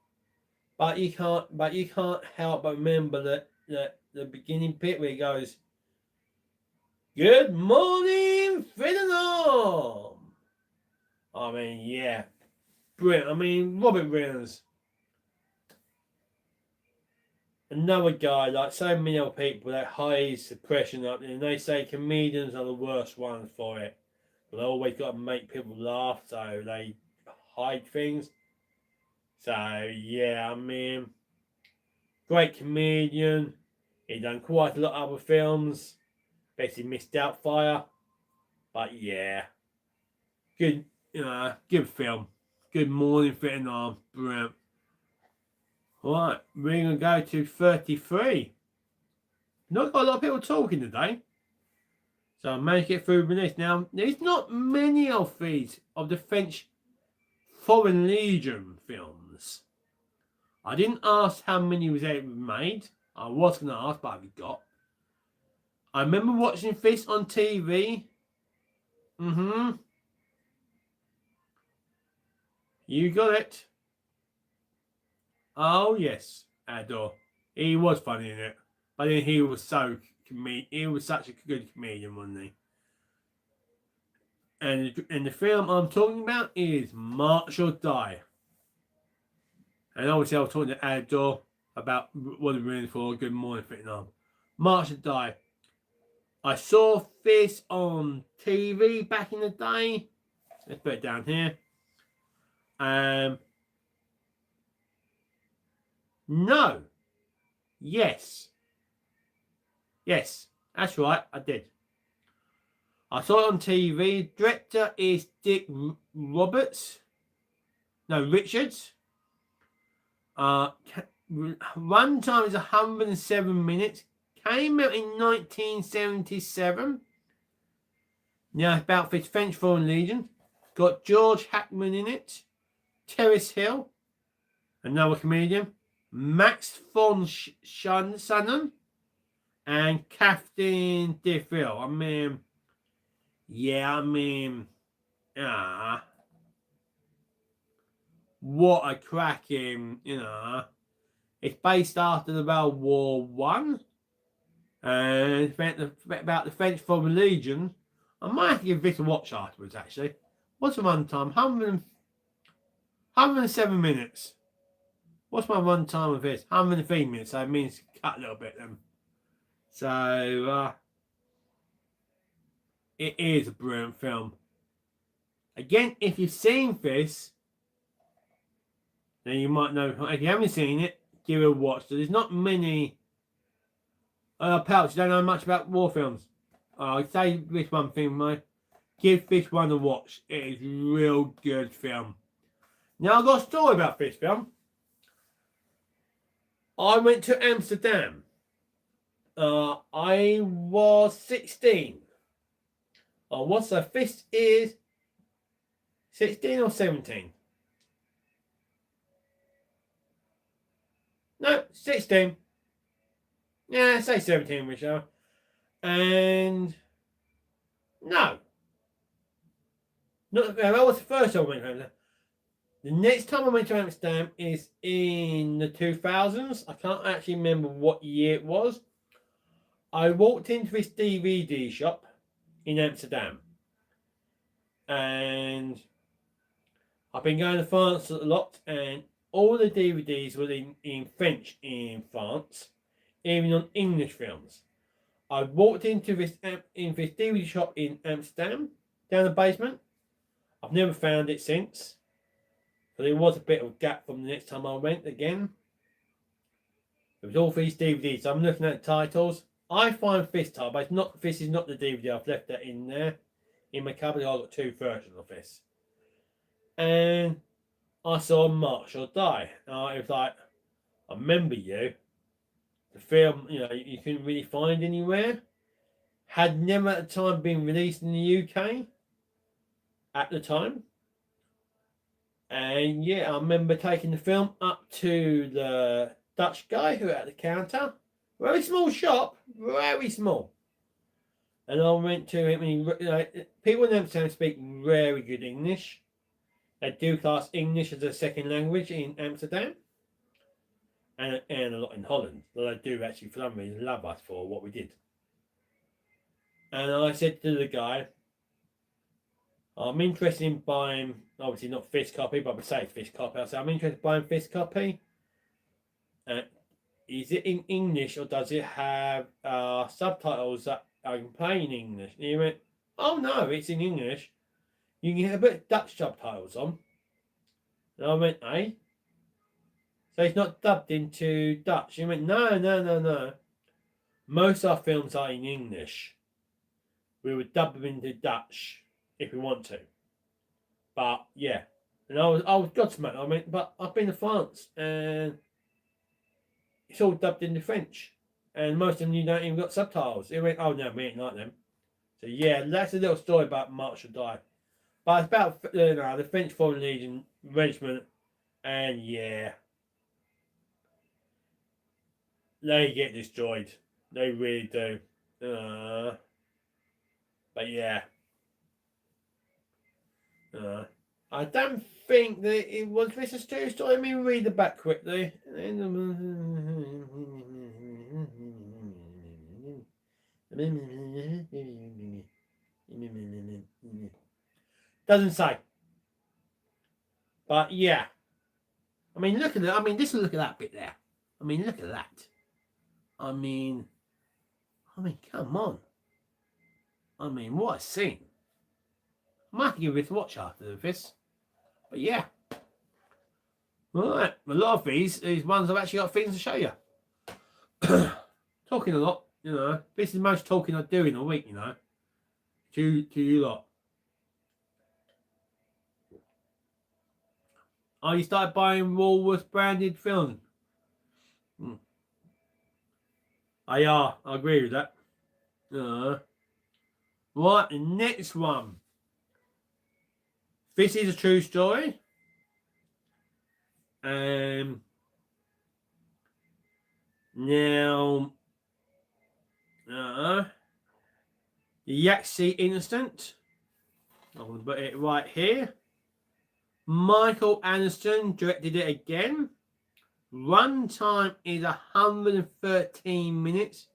But you can't help but remember the beginning bit where he goes, "Good morning, Vietnam." I mean, yeah, brilliant. I mean, Robert Williams, another guy like so many other people that hides depression up there, and they say comedians are the worst ones for it. They always got to make people laugh, so they hide things. So yeah, I mean, Great comedian. He done quite a lot of other films. Basically missed Doubtfire. But yeah. Good, good film. Good morning, Vietnam. Brilliant. Right, we're going to go to 33. Not got a lot of people talking today. So I managed to get through with this. Now, there's not many of these, of the French Foreign Legion films. I didn't ask how many was ever made. I was going to ask, but I forgot. I remember watching this on TV. You got it. Oh, yes, Adore. He was funny in it. But then he was such a good comedian, wasn't he? And the film I'm talking about is March or Die. And obviously I was talking to Adore about what we're in for Good Morning Vietnam. March or Die. I saw this on TV back in the day. Let's put it down here. No. Yes. Yes. That's right. I did. I saw it on TV. Director is Dick Richards. Runtime is 107 minutes. Came out in 1977. Now it's about this French Foreign Legion. Got George Hackman in it. Terence Hill, another comedian. Max von Sydow and Catherine Deville. What a cracking, It's based after the World War One, and it's about the French Foreign Legion. I might have to give this a watch afterwards, actually. What's the runtime? 107 minutes. What's my runtime of this? 103 minutes, so it means cut a little bit then. So, it is a brilliant film. Again, if you've seen this, then you might know. If you haven't seen it, give it a watch. So there's not many. Pals, you don't know much about war films. I'll say this one thing, mate. Give this one a watch. It is a real good film. Now, I've got a story about this film. I went to Amsterdam. I was 16. So this is 16 or 17? No, 16. Yeah, say 17, Michelle. And no. That was the first time I went to Amsterdam. The next time I went to Amsterdam is in the 2000s. I can't actually remember what year it was. I walked into this DVD shop in Amsterdam. And I've been going to France a lot, and all the DVDs were in French in France, even on English films. I walked into this DVD shop in Amsterdam, down the basement. I've never found it since. So there was a bit of a gap from the next time I went again. It was all these DVDs. So I'm looking at the titles. I find this title, but this is not the DVD. I've left that in there. In my cupboard, I've got two versions of this. And I saw March or Die. It was like, I remember you. The film, you couldn't really find anywhere. Had never at the time been released in the UK. At the time. And yeah, I remember taking the film up to the Dutch guy who was at the counter. Very small shop, very small. And I went to him, and people in Amsterdam speak very good English. They do class English as a second language in Amsterdam. And a lot in Holland. But they do actually, for some reason, love us for what we did. And I said to the guy, I'm interested in buying, obviously not this copy, but I would say it's this copy. I said, I'm interested in buying this copy. Is it in English, or does it have subtitles that I can play in English? And he went, oh no, it's in English. You can have a bit of Dutch subtitles on. And I went, eh? So it's not dubbed into Dutch. You went, no. Most of our films are in English. We would dub them into Dutch if we want to. But yeah. And I was gobsmacked. I mean, but I've been to France and it's all dubbed into French. And most of them you don't even got subtitles. It went, oh no, we ain't like them. So yeah, that's a little story about March or Die. But it's about the French Foreign Legion regiment, and yeah, they get destroyed. They really do. But yeah, I don't think that it was this a true story. Let me read it back quickly. Doesn't say. But yeah. I mean, look at that. I mean, just look at that bit there. I mean, look at that. I mean, come on. I mean, what a scene. I might have to give this a watch after this. But yeah. Right. A lot of these ones I've actually got things to show you. Talking a lot, you know. This is the most talking I do in a week, you know. To you lot. Oh, you started buying Woolworths branded film. I agree with that. Right, the next one. This is a true story. Now, the Yaxi incident. I'm going to put it right here. Michael Anderson directed it again. Run time is 113 minutes.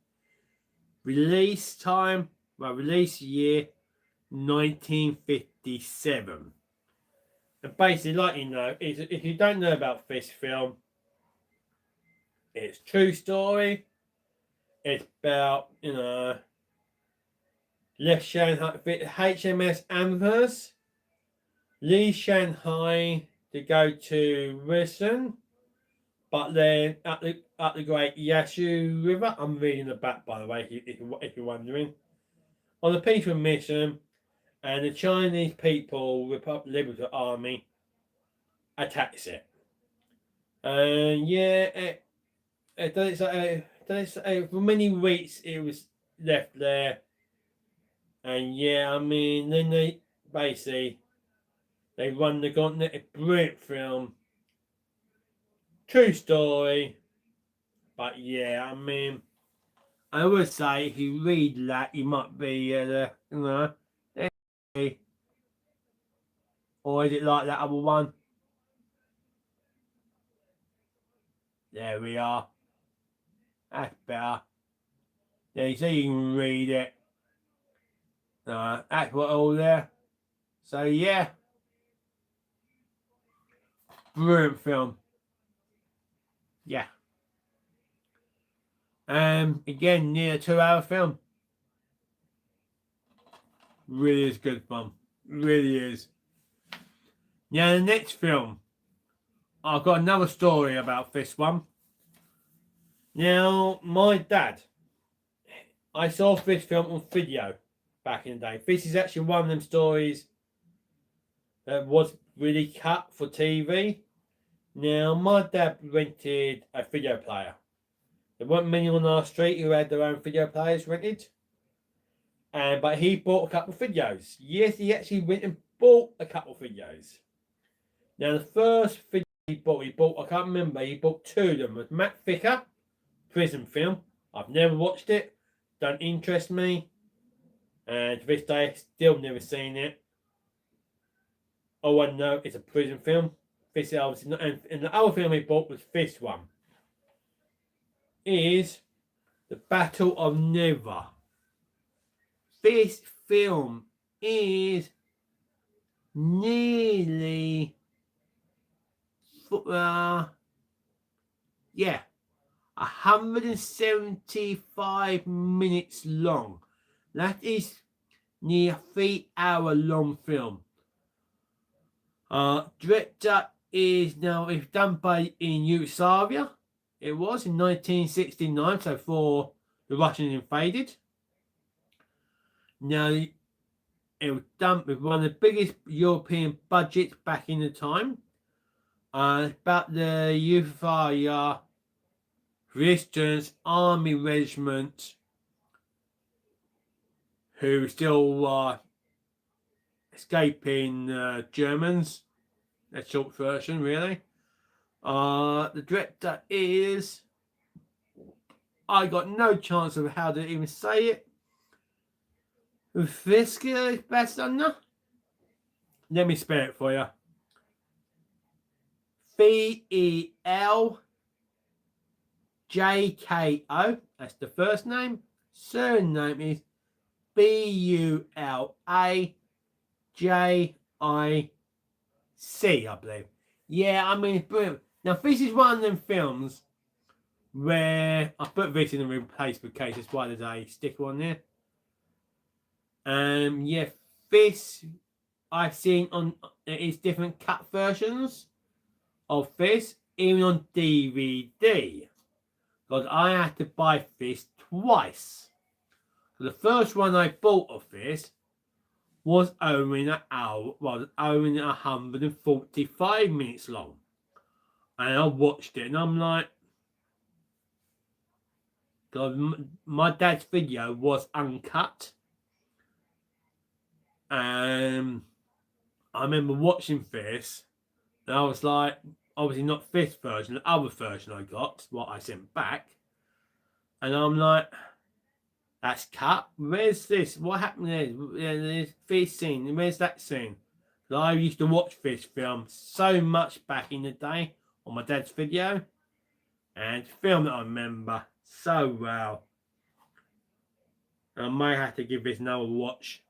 Release time, release year 1957. And basically, like you know, if you don't know about this film, it's true story. It's about, you know, left Shanghai, HMS Amherst, leave Shanghai to go to Wilson, but then at the Great Yasu River, I'm reading the back by the way, if you're wondering, on a peaceful mission, and the Chinese People Liberation Army attacks it. And yeah, for many weeks it was left there. And yeah, I mean, then they run the gauntlet. A brilliant film, true story. But yeah, I mean, I would say if you read that, you might be, you know, or is it like that other one? There we are. That's better. Yeah, you see, you can read it. That's what all there. So yeah, brilliant film. Yeah. Again, near a 2-hour film. Really is good fun. Really is. Now the next film, I've got another story about this one. Now my dad, I saw this film on video back in the day. This is actually one of them stories that was really cut for TV. Now my dad rented a video player. There weren't many on our street who had their own video players rented. But he bought a couple of videos. Yes, he actually went and bought a couple of videos. Now the first video he bought, I can't remember, he bought 2 of them. It was Matt Ficker, prison film. I've never watched it. Don't interest me. And to this day, still never seen it. All I know it's a prison film. This is obviously not, and the other film he bought was this one. Is The Battle of Never. This film is nearly 175 minutes long. That is near a 3-hour long film. Director is now it's done by in Yugoslavia. It was in 1969, so before the Russians invaded. Now it was done with one of the biggest European budgets back in the time. About the Yugoslavia resistance army regiment who still escaping Germans. A short version, really. The director is... I got no chance of how to even say it. Fisker is best under. Let me spell it for you. Veljko. That's the first name. Surname is Bulajic, I believe. Yeah, I mean, it's brilliant. Now, this is one of them films where I put this in a replacement case. That's why there's a sticker on there. Yeah, this I've seen on its different cut versions of this, even on DVD. Because I had to buy this twice. The first one I bought of this was only an hour, only 145 minutes long. And I watched it and I'm like, God, my dad's video was uncut. And I remember watching this and I was like, obviously not this version, the other version I got, what I sent back. And I'm like, that's cut. Where's this? What happened there? There's this scene. Where's that scene? I used to watch this film so much back in the day on my dad's video. And it's a film that I remember so well. I may have to give this another watch.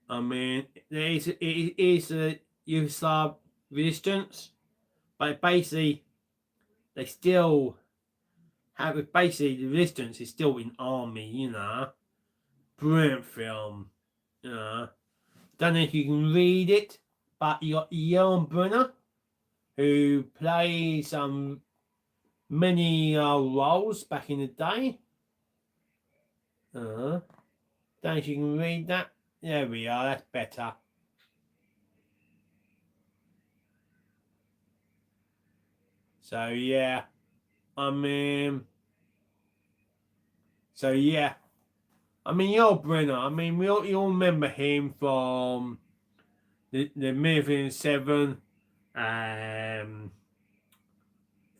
I mean, it is a Yugoslav resistance. But basically, they still... basically the resistance is still in army, you know. Brilliant film, you know. Don't know if you can read it, but you got Jan Brunner, who plays many roles back in the day. Don't know if you can read that. There we are, that's better. So yeah. So yeah, I mean, you're Brenner. I mean, we all remember him from the Million 7,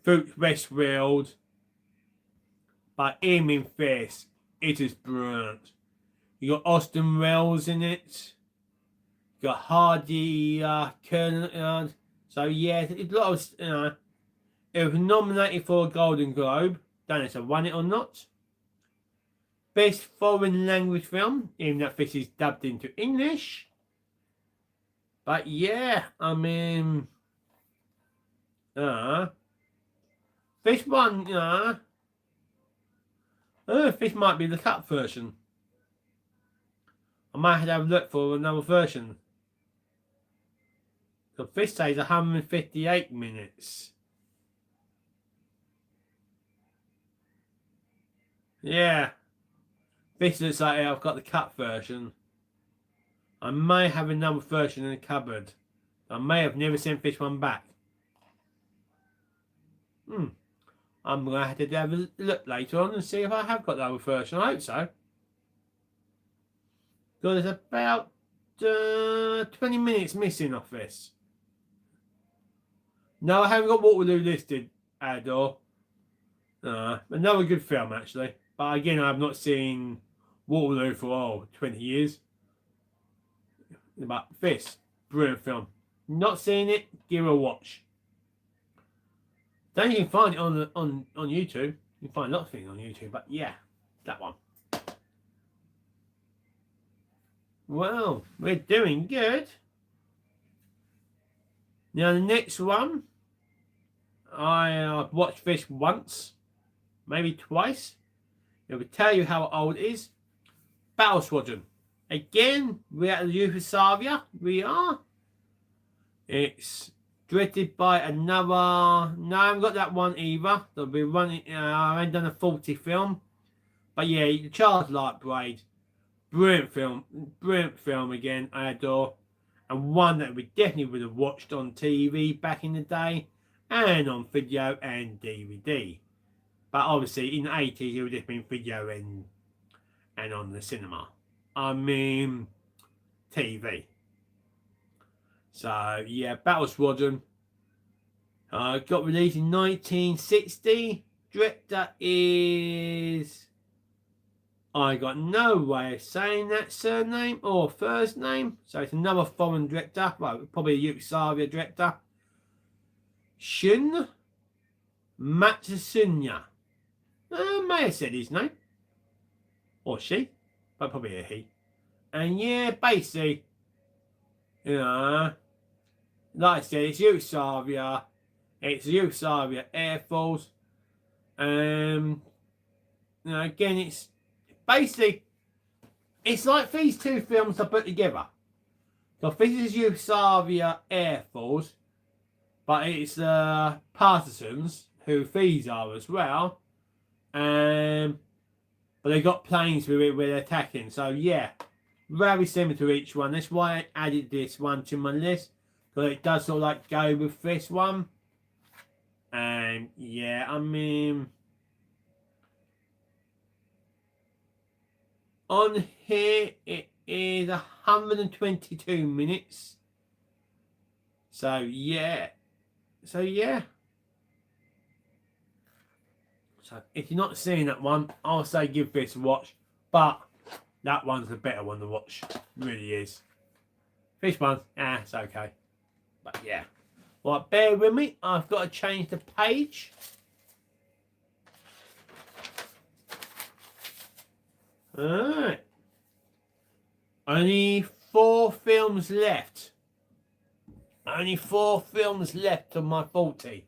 Fruit Westworld, but him in this, it is brilliant. You got Austin Wells in it. You got Hardy Kern. So yeah, it's a lot of It was nominated for a Golden Globe. Don't know if I won it or not. Best foreign language film, even though this is dubbed into English. But yeah, I mean, this one, this might be the cut version. I might have to look for another version. So this says 158 minutes. Yeah. This looks like I've got the cut version. I may have another version in the cupboard. I may have never sent this one back. I'm going to have to have a look later on and see if I have got the other version. I hope so. So there's about 20 minutes missing off this. No, I haven't got Waterloo listed, Ador. Another good film, actually. But again, I've not seen Waterloo for 20 years. But this, brilliant film. Not seen it, give it a watch. Don't think you can find it on YouTube. You can find lots of things on YouTube, but yeah, that one. Well, we're doing good. Now the next one, I've watched this once, maybe twice. It will tell you how old it is. Battle Squadron. Again, we're at Yugoslavia. We are. It's Directed by another... No, I haven't got that one either. They'll be running... I ain't done a 40 film. But yeah, Charles Lightbraid. Brilliant film. Brilliant film again, I adore. And one that we definitely would have watched on TV back in the day. And on video and DVD. But obviously, in the 80s, it would have been video and on the cinema. I mean, TV. So, yeah, Battle Squadron. Got released in 1960. Director is... I got no way of saying that surname or first name. So it's another foreign director. Well, probably a Yugoslavia director. Shun Matsusunya. May have said his name. Or she. But probably a he. And yeah, basically, you know, like I said, it's Yugoslavia. It's the Yugoslavia Air Force. You know, again, it's basically, it's like these two films are put together. So this is Yugoslavia Air Force, but it's partisans who these are as well. But they got planes with it where they're attacking. So yeah, very similar to each one. That's why I added this one to my list. Because it does sort of like go with this one. And yeah, I mean, on here it is 122 minutes. So yeah. So if you're not seeing that one, I'll say give this a watch. But that one's the better one to watch. It really is. This one, it's okay. But yeah. Right, bear with me. I've got to change the page. Alright. Only 4 films left. Only 4 films left of my 40.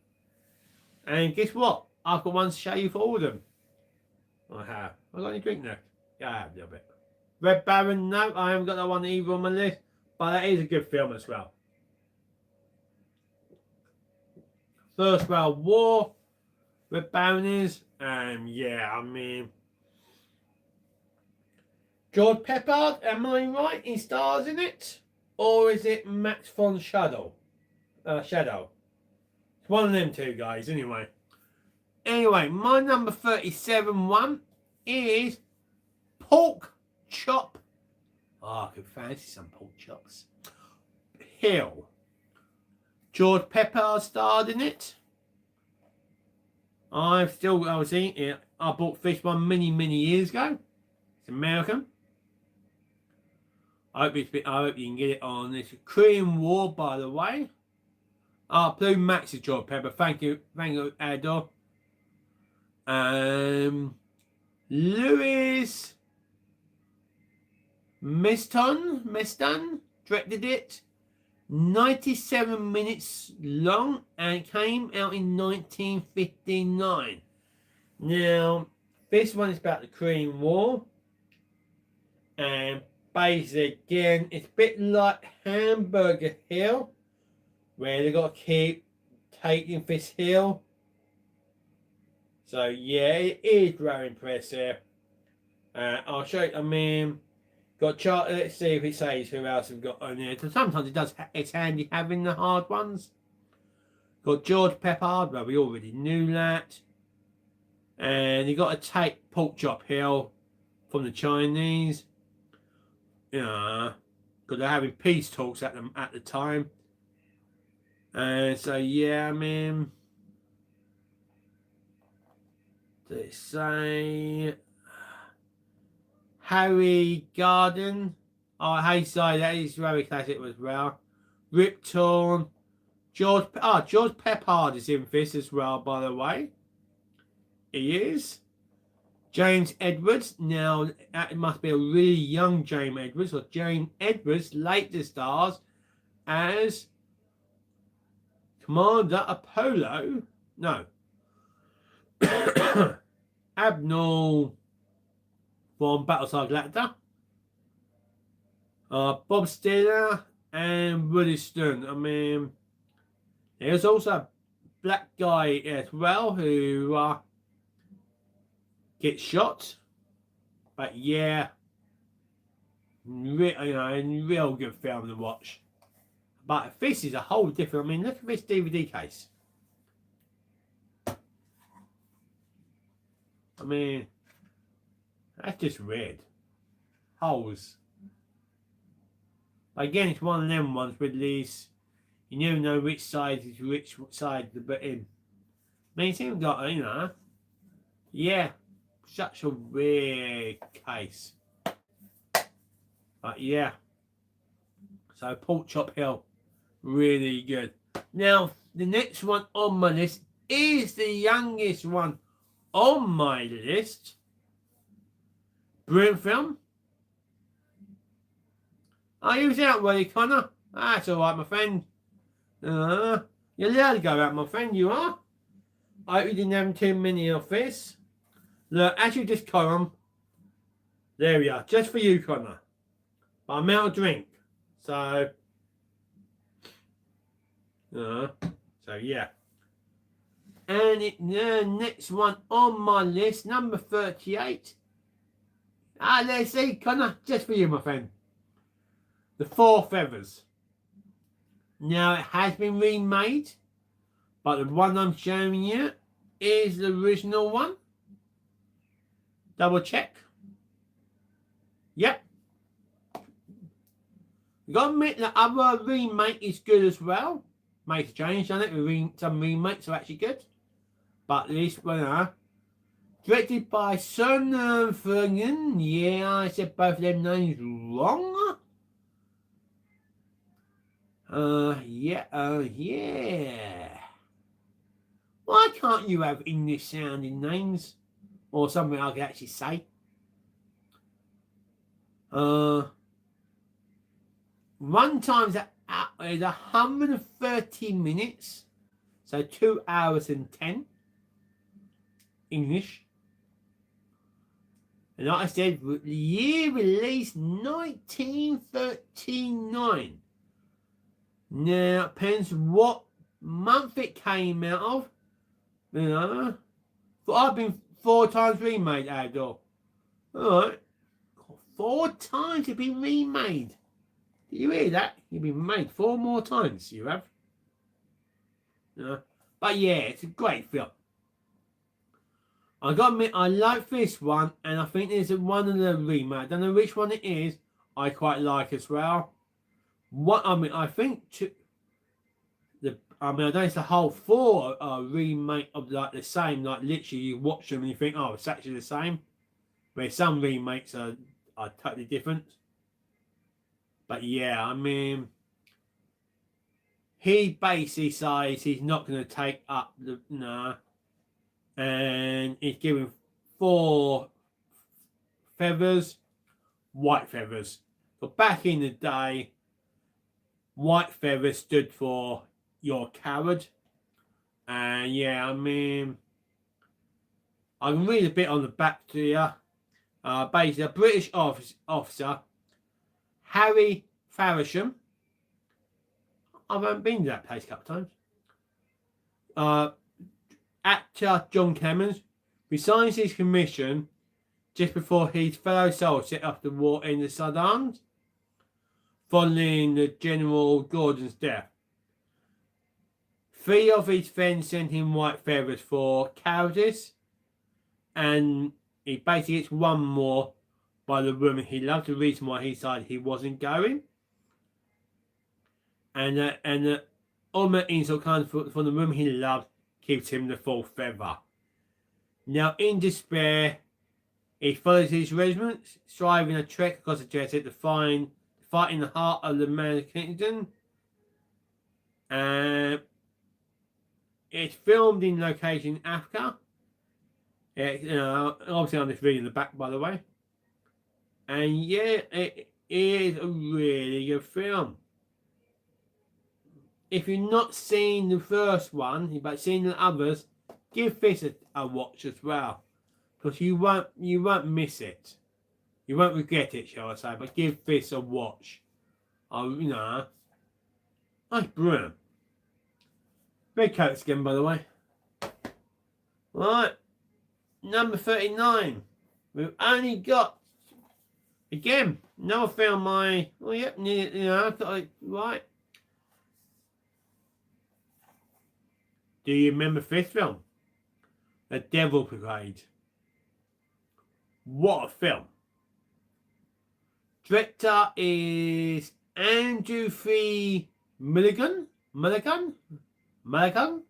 And guess what? I've got one to show you for all of them. I have. I got any drink now? Yeah, I have a little bit. Red Baron, no, I haven't got that one either on my list. But that is a good film as well. First World War, Red Baron is. Yeah, I mean, George Peppard, am I right? He stars in it? Or is it Max von Shadow? Shadow. It's one of them two guys, anyway. Anyway, my number 37 one is Pork Chop. Oh, I could fancy some pork chops. Hill. George Peppard starred in it. I was eating it. I bought this one many years ago. It's American. I hope you can get it on this Korean War, by the way. Blue Max is George Pepper. Thank you, Ador. Louis Meston directed it. 97 minutes long and came out in 1959. Now, this one is about the Korean War. And basically, again, it's a bit like Hamburger Hill, where they got to keep taking this hill. So, yeah, it is very impressive. I'll show you, I mean, got chart. Let's see if it says who else we've got on there. Because sometimes it does. It's handy having the hard ones. Got George Peppard. Well, we already knew that. And you got to take Pork Chop Hill from the Chinese. Yeah, because they're having peace talks at the time. And so yeah, I mean, they say. Harry Garden. Oh, hey, sorry, that is very classic as well. Rip Torn. George Peppard is in this as well, by the way. He is. James Edwards. Now, that must be a really young James Edwards. Or James Edwards later stars as Commander Apollo. No. Abnor from Battlestar Galactica. Bob Stiller and Woody Stern. I mean, There's also a black guy as well who gets shot. But yeah, real good film to watch. But this is a whole different. I mean, look at this DVD case. I mean, that's just weird. Holes. But again, it's one of them ones with these. You never know which side is which side to put in. I mean, it's even got, yeah, such a weird case. But yeah, so Pork Chop Hill, really good. Now, the next one on my list is the youngest one on my list. Brilliant film. Oh, you was out, were you, Connor? That's alright, my friend. You're allowed to go out, my friend, you are. I hope you didn't have too many of this. Look, as you just come, there we are, just for you, Connor. But I'm out of drink, so yeah. And the next one on my list, number 38. Let's see, Connor, just for you, my friend. The Four Feathers. Now, it has been remade, but the one I'm showing you is the original one. Double check. Yep. You gotta admit the other remake is good as well. Makes a change on it. Some remakes are actually good. But this one, directed by Fergen. Yeah, I said both of them names wrong. Yeah. Why can't you have English sounding names? Or something I can actually say? Runtime is 130 minutes. So 2 hours and 10. English. And like I said, the year release 1939. Now, it depends what month it came out of. But I've been 4 times remade, Abdul. Alright. 4 times it's been remade. Did you hear that? You've been made 4 more times, you have. But yeah, it's a great film. I gotta admit, I like this one, and I think there's one of the remakes. I don't know which one it is. I quite like as well. I think I don't know, it's the whole 4 remake of like the same, like literally you watch them and you think, oh, it's actually the same. Where some remakes are totally different. But yeah, I mean, he basically says he's not going to take up the and he's giving 4 feathers, white feathers. But back in the day, white feathers stood for you're a coward. And yeah, I mean, I can read a bit on the back to you. Basically, a British officer, Harry Faversham. I haven't been to that place a couple of times. Actor John Clemens resigns his commission just before his fellow soldiers set off the war in the Sudan, following the General Gordon's death. 3 of his friends sent him white feathers for cowardice, and he basically gets 1 more by the woman he loved, the reason why he decided he wasn't going. And the ultimate insult comes from the woman he loved, keeps him the 4th feather. Now, in despair, he follows his regiment, striving a trek across the desert to fight in the heart of the man's kingdom. It's filmed in location in Africa. Obviously I'm just reading the back, by the way. And yeah, it is a really good film. If you've not seen the first one, but seen the others, give this a watch as well, because you won't miss it. You won't regret it, shall I say? But give this a watch. That's brilliant. Red coats again, by the way. Right, number 39. We've only got, again, another film well, yep, you know, right. Do you remember this film? The Devil Brigade. What a film. Director is Andrew Mulligan. McLaglen.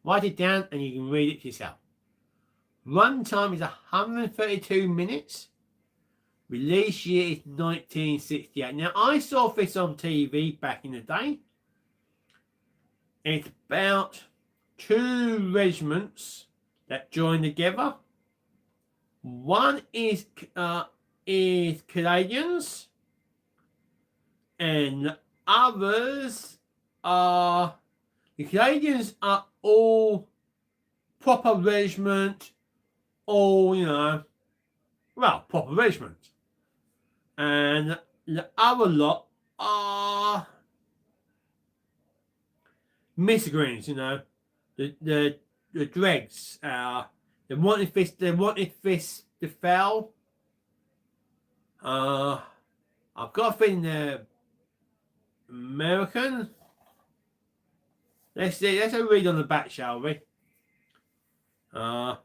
Write it down and you can read it yourself. Runtime is 132 minutes. Release year is 1968. Now, I saw this on TV back in the day. It's about two regiments that join together. One is Canadians, and the others are, the Canadians are all proper regiment, all, you know, well, proper regiment. And the other lot are miscreants, you know, the dregs. They wanted this to fail. I've got a feeling they're American. Let's see. Let's have a read on the back, shall we? Got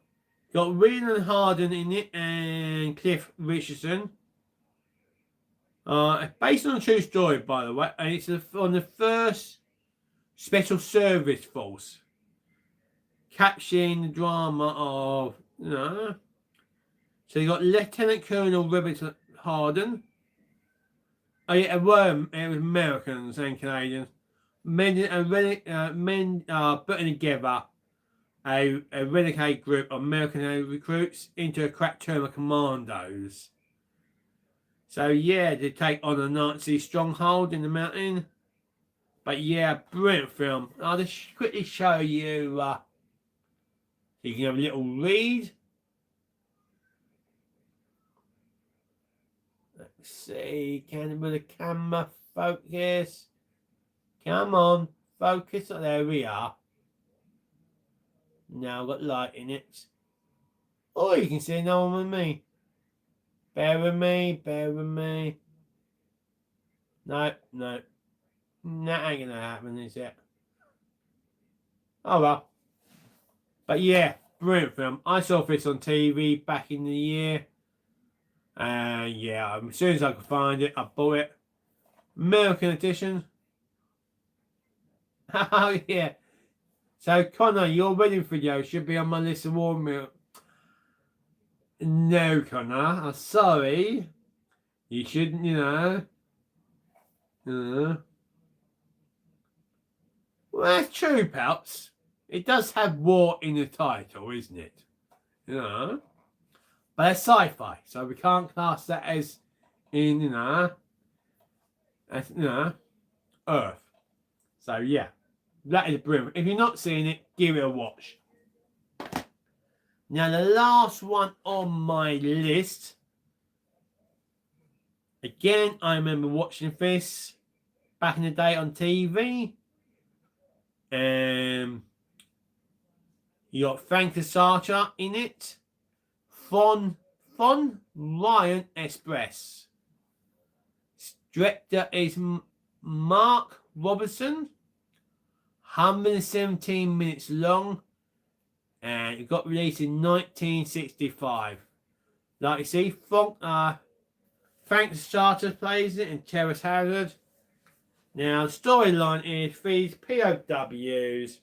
Whelan and Harden in it and Cliff Richardson. It's based on a true story, by the way, and it's on the first Special Service Force, capturing the drama of, you know. So you got Lieutenant Colonel Robert Harden. Oh yeah, it was Americans and Canadians. Men putting together a renegade group of American recruits into a crack term of commandos. So yeah, they take on a Nazi stronghold in the mountain. But yeah, brilliant film. I'll just quickly show you, so you can have a little read. Let's see, will the camera focus? Come on, focus. Oh, there we are. Now I've got light in it. Oh, you can see no one with me. Bear with me. No. That ain't gonna happen, is it? Oh well. But yeah, brilliant film. I saw this on TV back in the year. And yeah, as soon as I could find it, I bought it. American edition. Oh yeah. So Connor, your wedding video should be on my list of war meal. No, Connor, I'm sorry. You shouldn't, you know. Well, that's true, Pelts. It does have war in the title, isn't it? You know. But it's sci-fi, so we can't class that as in, you know, as, you know, Earth. So yeah, that is brilliant. If you're not seeing it, give it a watch. Now the last one on my list. Again, I remember watching this back in the day on TV. You got Frank Casata in it. Von Ryan Express. Director is Mark Robertson. 117 minutes long. And it got released in 1965. Like you see, Frank Casata plays it and Terrence Hazard. Now, the storyline is these POWs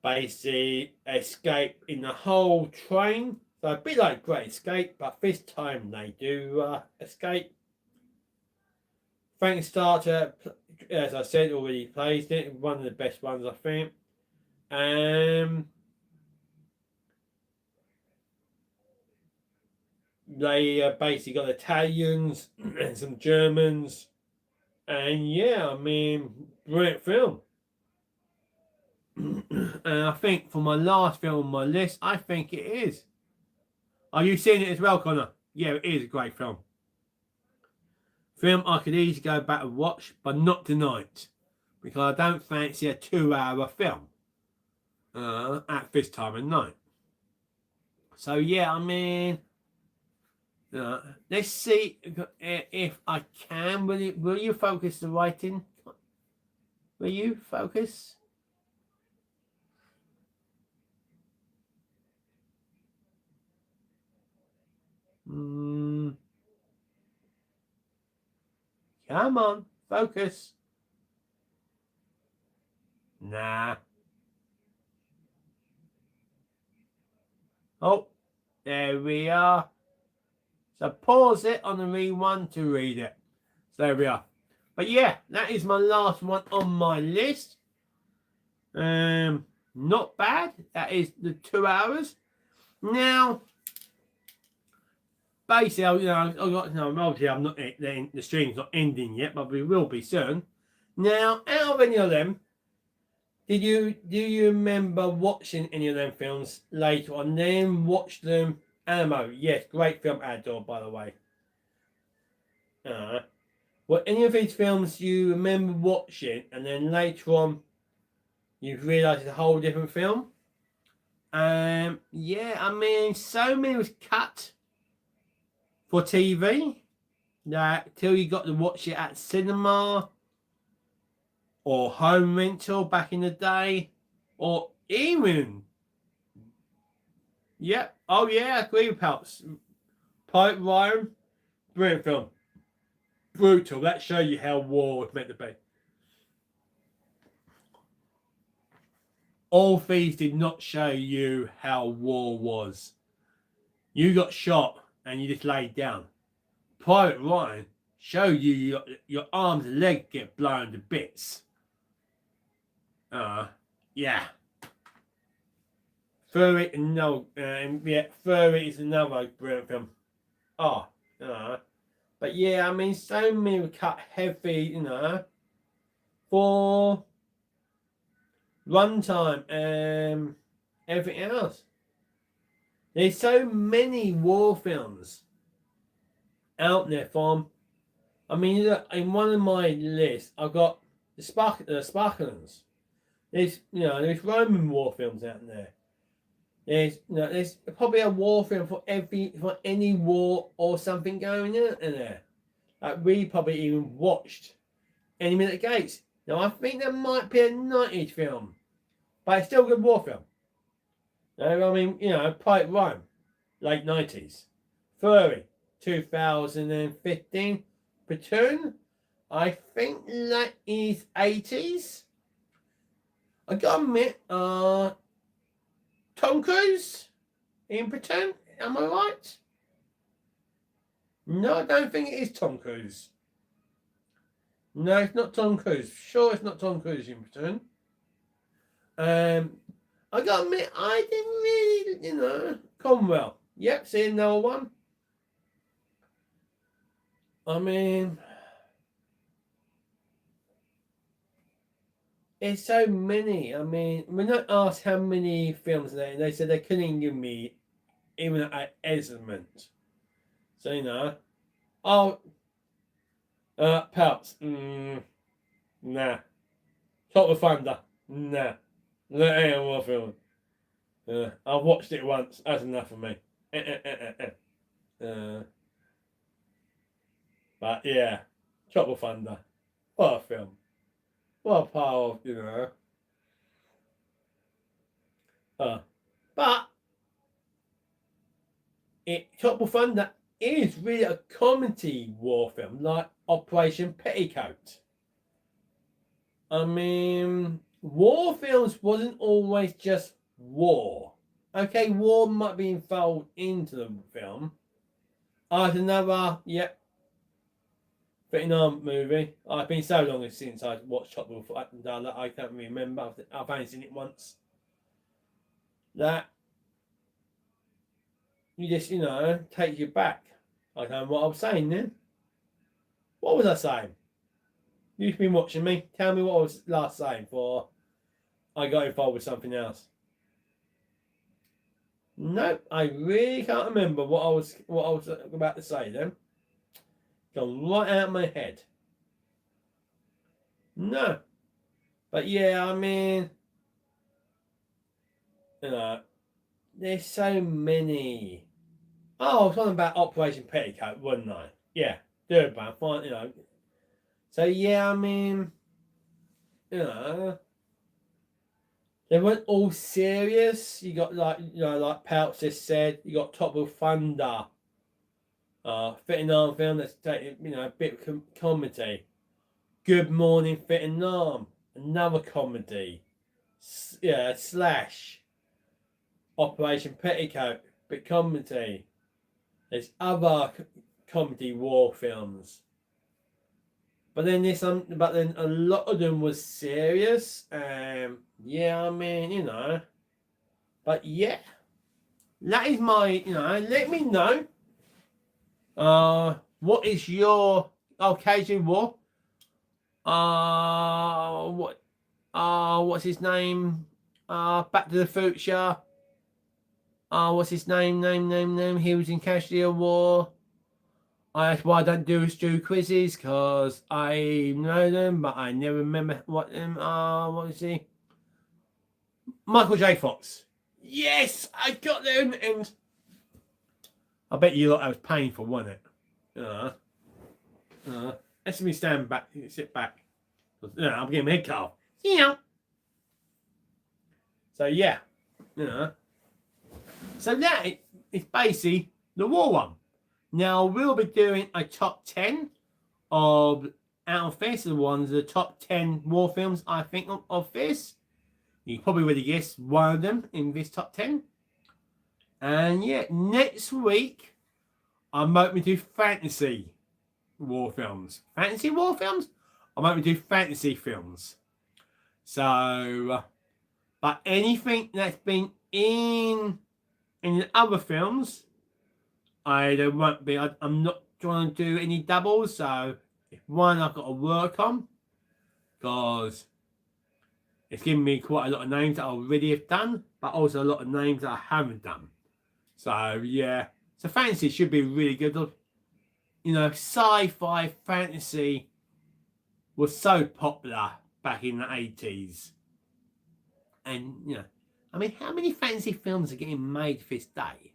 basically escape in the whole train. So a bit like Great Escape, but this time they do escape. Frank Starter, as I said, already plays it. One of the best ones, I think. They basically got Italians and some Germans. And yeah, I mean, brilliant film. And I think for my last film on my list, I think it is. Are you seeing it as well, Connor? yeah, it is a great film. Film I could easily go back and watch, but not tonight, because I don't fancy a 2-hour film at this time of night. So yeah, I mean, let's see if I can. Will you focus the writing? Will you focus? Come on, focus. Nah. Oh, there we are. So pause it on the rewind to read it. So there we are. But yeah, that is my last one on my list. Not bad. That is the 2 hours. Now, basically, you know, I got obviously I'm not the stream's not ending yet, but we will be soon. Now, out of any of them, do you remember watching any of them films later on? Then watch them. Ammo, yes, great film, Outdoor, by the way. Well, any of these films you remember watching, and then later on you've realised it's a whole different film? Yeah, I mean, so many was cut for TV that till you got to watch it at cinema or home rental back in the day, or even, yeah, oh yeah, I agree with Palps. Pirate Ryan, brilliant film. Brutal, that shows you how war was meant to be. All these did not show you how war was. You got shot and you just laid down. Private Ryan showed you your arms and legs get blown to bits. Yeah. Fury, no, yeah, Fury is another brilliant film. But yeah, I mean, so many were cut heavy, you know, for runtime and everything else. There's so many war films out there from. I mean, look, in one of my lists, I've got the Spartans. There's Roman war films out there. There's probably a war film for any war or something going on in there. Like we probably even watched Any Minute Gates. Now I think there might be a 90s film, but it's still a good war film. I mean, Pipe Rome, late 90s. Furry, 2015. Platoon, I think that is 80s. I gotta admit, Tom Cruise in Platoon, am I right? No, I don't think it is Tom Cruise. No, it's not Tom Cruise. Sure, it's not Tom Cruise in Platoon. I gotta admit, I didn't really, Cromwell. Yep, see another one. I mean, there's so many. I mean, when I asked how many films they said they couldn't give me even an estimate. So, Pelts, nah. Top of Thunder, nah. That ain't a war film. I've watched it once, that's enough for me. But yeah, Top of Thunder, what a film. What a part of, but Top of Thunder is really a comedy war film, like Operation Petticoat. I mean, war films wasn't always just war. Okay, war might be involved into the film. There's another, Vietnam movie. It's been so long since I watched Top of Thunder that I can't remember. I've only seen it once. That you just, takes you back. I don't know what I was saying then. What was I saying? You've been watching me. Tell me what I was last saying before I got involved with something else. Nope, I really can't remember what I was about to say then. Gone right out of my head. No. But yeah, I mean, you know, there's so many. Oh, I was talking about Operation Petticoat, wasn't I? Yeah, Durban, fine, you know. So yeah, I mean, you know, they weren't all serious. You got like Pouch just said, you got Top of Thunder, Vietnam film that's a bit of comedy. Good Morning Vietnam, another comedy. Slash Operation Petticoat, bit comedy. There's other comedy war films, but then a lot of them was serious. Yeah, I mean, but yeah, that is my, let me know. What is your occasion war? What's his name? Back to the Future. What's his name? He was in Casualty of War. That's why I don't do Stew quizzes, because I know them, but I never remember what them are. What is he? Michael J. Fox. Yes, I got them, and I bet you lot that was painful, wasn't it? Let me stand back, sit back. I'm getting my head cut off. So yeah, So that is basically the war one. Now we'll be doing a top 10 of out of this, the top 10 war films I think of this. You probably already guessed one of them in this top 10. And yeah, next week I'm hoping to do fantasy war films. Fantasy war films? I'm hoping to do fantasy films. So, but anything that's been in the other films, I won't be. I'm not trying to do any doubles. So, if one I've got to work on, because it's given me quite a lot of names that I already have done, but also a lot of names that I haven't done. So yeah, so fantasy should be really good. Sci-fi fantasy was so popular back in the 80s, and I mean, how many fantasy films are getting made this day?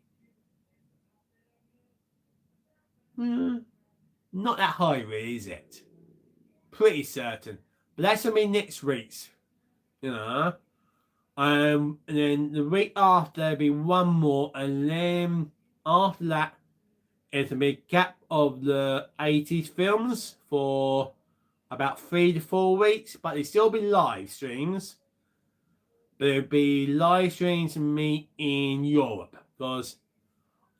Not that high, really, is it? Pretty certain. But that's gonna be next week's. And then the week after there'll be one more, and then after that it's a big gap of the 80s films for about 3 to 4 weeks, but they still be live streams. There'll be live streams to me in Europe, because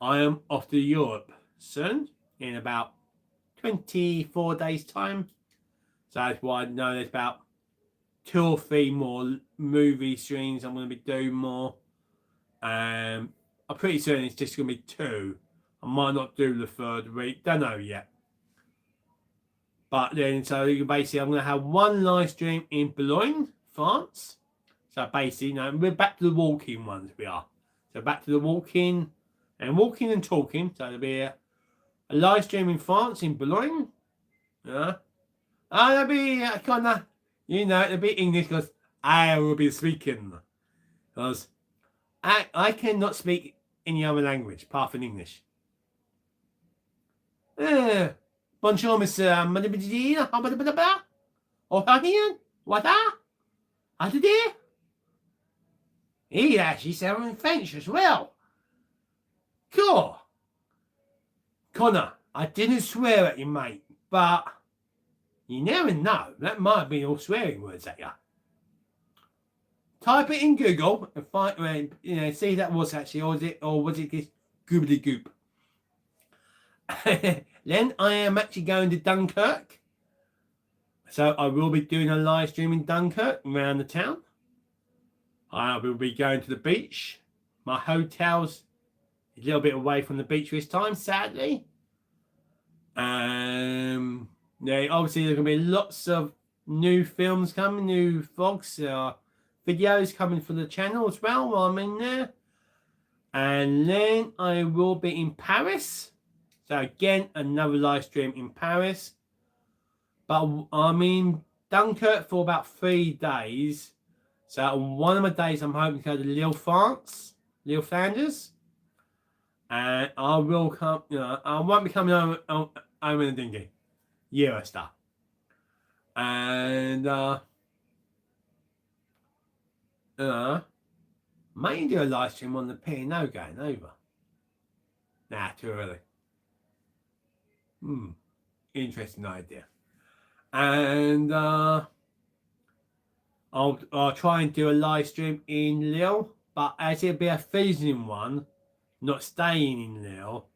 I am off to Europe soon in about 24 days time. So that's why I know there's about 2 or 3 more movie streams I'm going to be doing more. I'm pretty certain it's just going to be 2. I might not do the 3rd week, don't know yet. But then, so basically, I'm going to have one live stream in Boulogne, France. So basically, we're back to the walking ones, we are. So back to the walking and talking. So there'll be a live stream in France, in Boulogne. Yeah. And there'll be kind of, it'll be English, because I will be speaking. Because I cannot speak any other language apart from English. Bonjour, monsieur. What? How today? He actually sounds French as well. Cool. Connor, I didn't swear at you, mate, but you never know. That might have been all swearing words at you. Type it in Google and find, see if that was actually, or was it this goobly goop? Then I am actually going to Dunkirk. So I will be doing a live stream in Dunkirk around the town. I will be going to the beach. My hotel's a little bit away from the beach this time, sadly. Yeah, obviously there's going to be lots of new films coming, new vlogs, videos coming for the channel as well while I'm in there. And then I will be in Paris. So again, another live stream in Paris. But I'm in Dunkirk for about 3 days. So one of my days I'm hoping to go to Lille, France, Lille, Flanders. And I will come, I won't be coming home in a dinghy. Eurostar. And, may do a live stream on the P&O going over. Nah, too early. Interesting idea. And I'll try and do a live stream in Lille, but as it'll be a visiting one, not staying in Lille,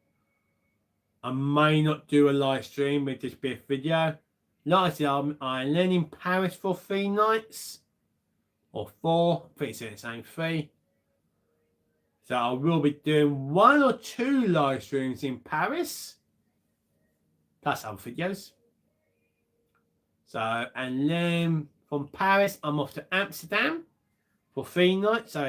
I may not do a live stream, it'll just be a video. Like I said, I'm then in Paris for 3 nights, or 4, I think it's the same 3. So I will be doing 1 or 2 live streams in Paris, plus other videos. So, and then from Paris, I'm off to Amsterdam for 3 nights. So,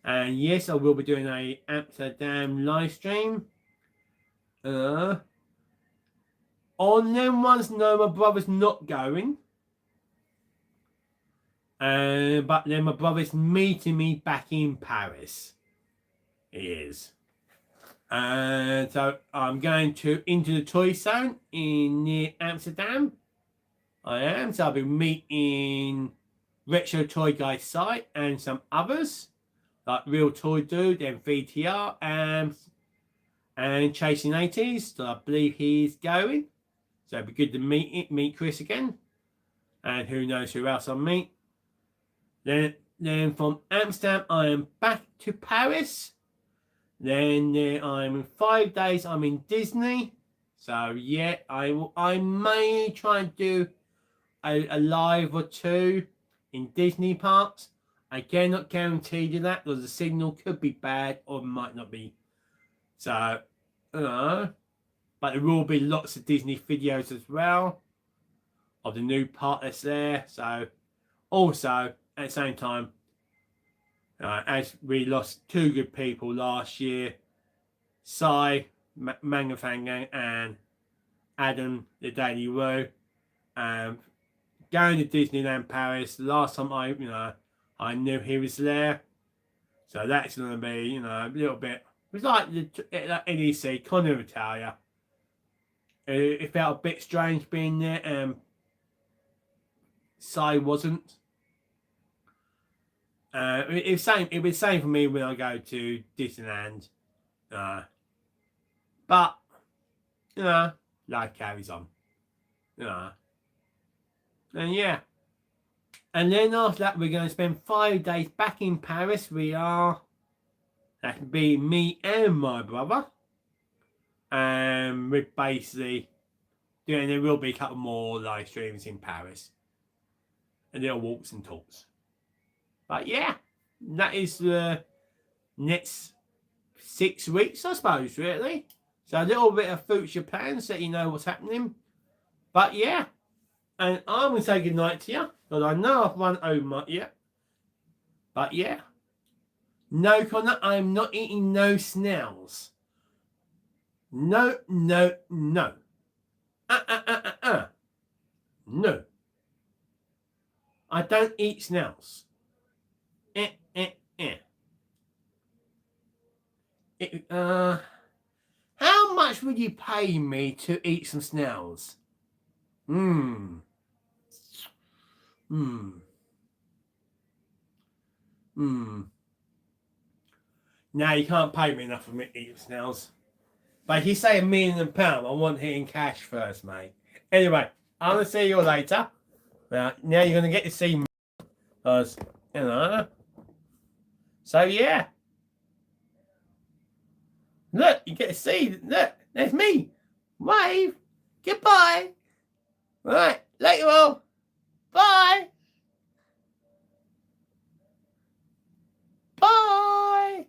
and yes, I will be doing a Amsterdam live stream. On them ones, no, my brother's not going. But then my brother's meeting me back in Paris. He is. And so I'm going into the toy zone near Amsterdam. I am. So I'll be meeting Retro Toy Guy site and some others like Real Toy Dude and VTR and Chasing 80s. So I believe he's going. So it'd be good to meet Chris again. And who knows who else I'll meet. Then from Amsterdam I am back to Paris. Then I'm in 5 days. I'm in Disney. So yeah, I may try and do a live or 2 in Disney parks. I cannot guarantee you that because the signal could be bad or might not be. So, but there will be lots of Disney videos as well of the new part that's there. So, also at the same time, as we lost 2 good people last year, Sai, Mangafangang, and Adam, the Daily Row, going to Disneyland Paris. The last time I knew he was there, so that's going to be a little bit. It was like the NEC Con of Italia. It felt a bit strange being there, and Sai wasn't. It was the same for me when I go to Disneyland. But life carries on. And yeah. And then after that we're going to spend 5 days back in Paris. That would be me and my brother. And we're basically there will be a couple more live streams in Paris. And little walks and talks. But yeah, that is the next 6 weeks, I suppose, really. So a little bit of future plans, so you know what's happening. But yeah, and I'm going to say goodnight to you, because I know I've run over yet. But yeah, no, Connor, I'm not eating no snails. No, no, no. No. I don't eat snails. How much would you pay me to eat some snails? Now you can't pay me enough for me to eat snails. But if you say £1 million, I want it in cash first, mate. Anyway, I'm going to see you later. Now you're going to get to see me. Because, So yeah. Look, you get to see. Look, there's me. Wave. Goodbye. Right, later all. Bye. Bye.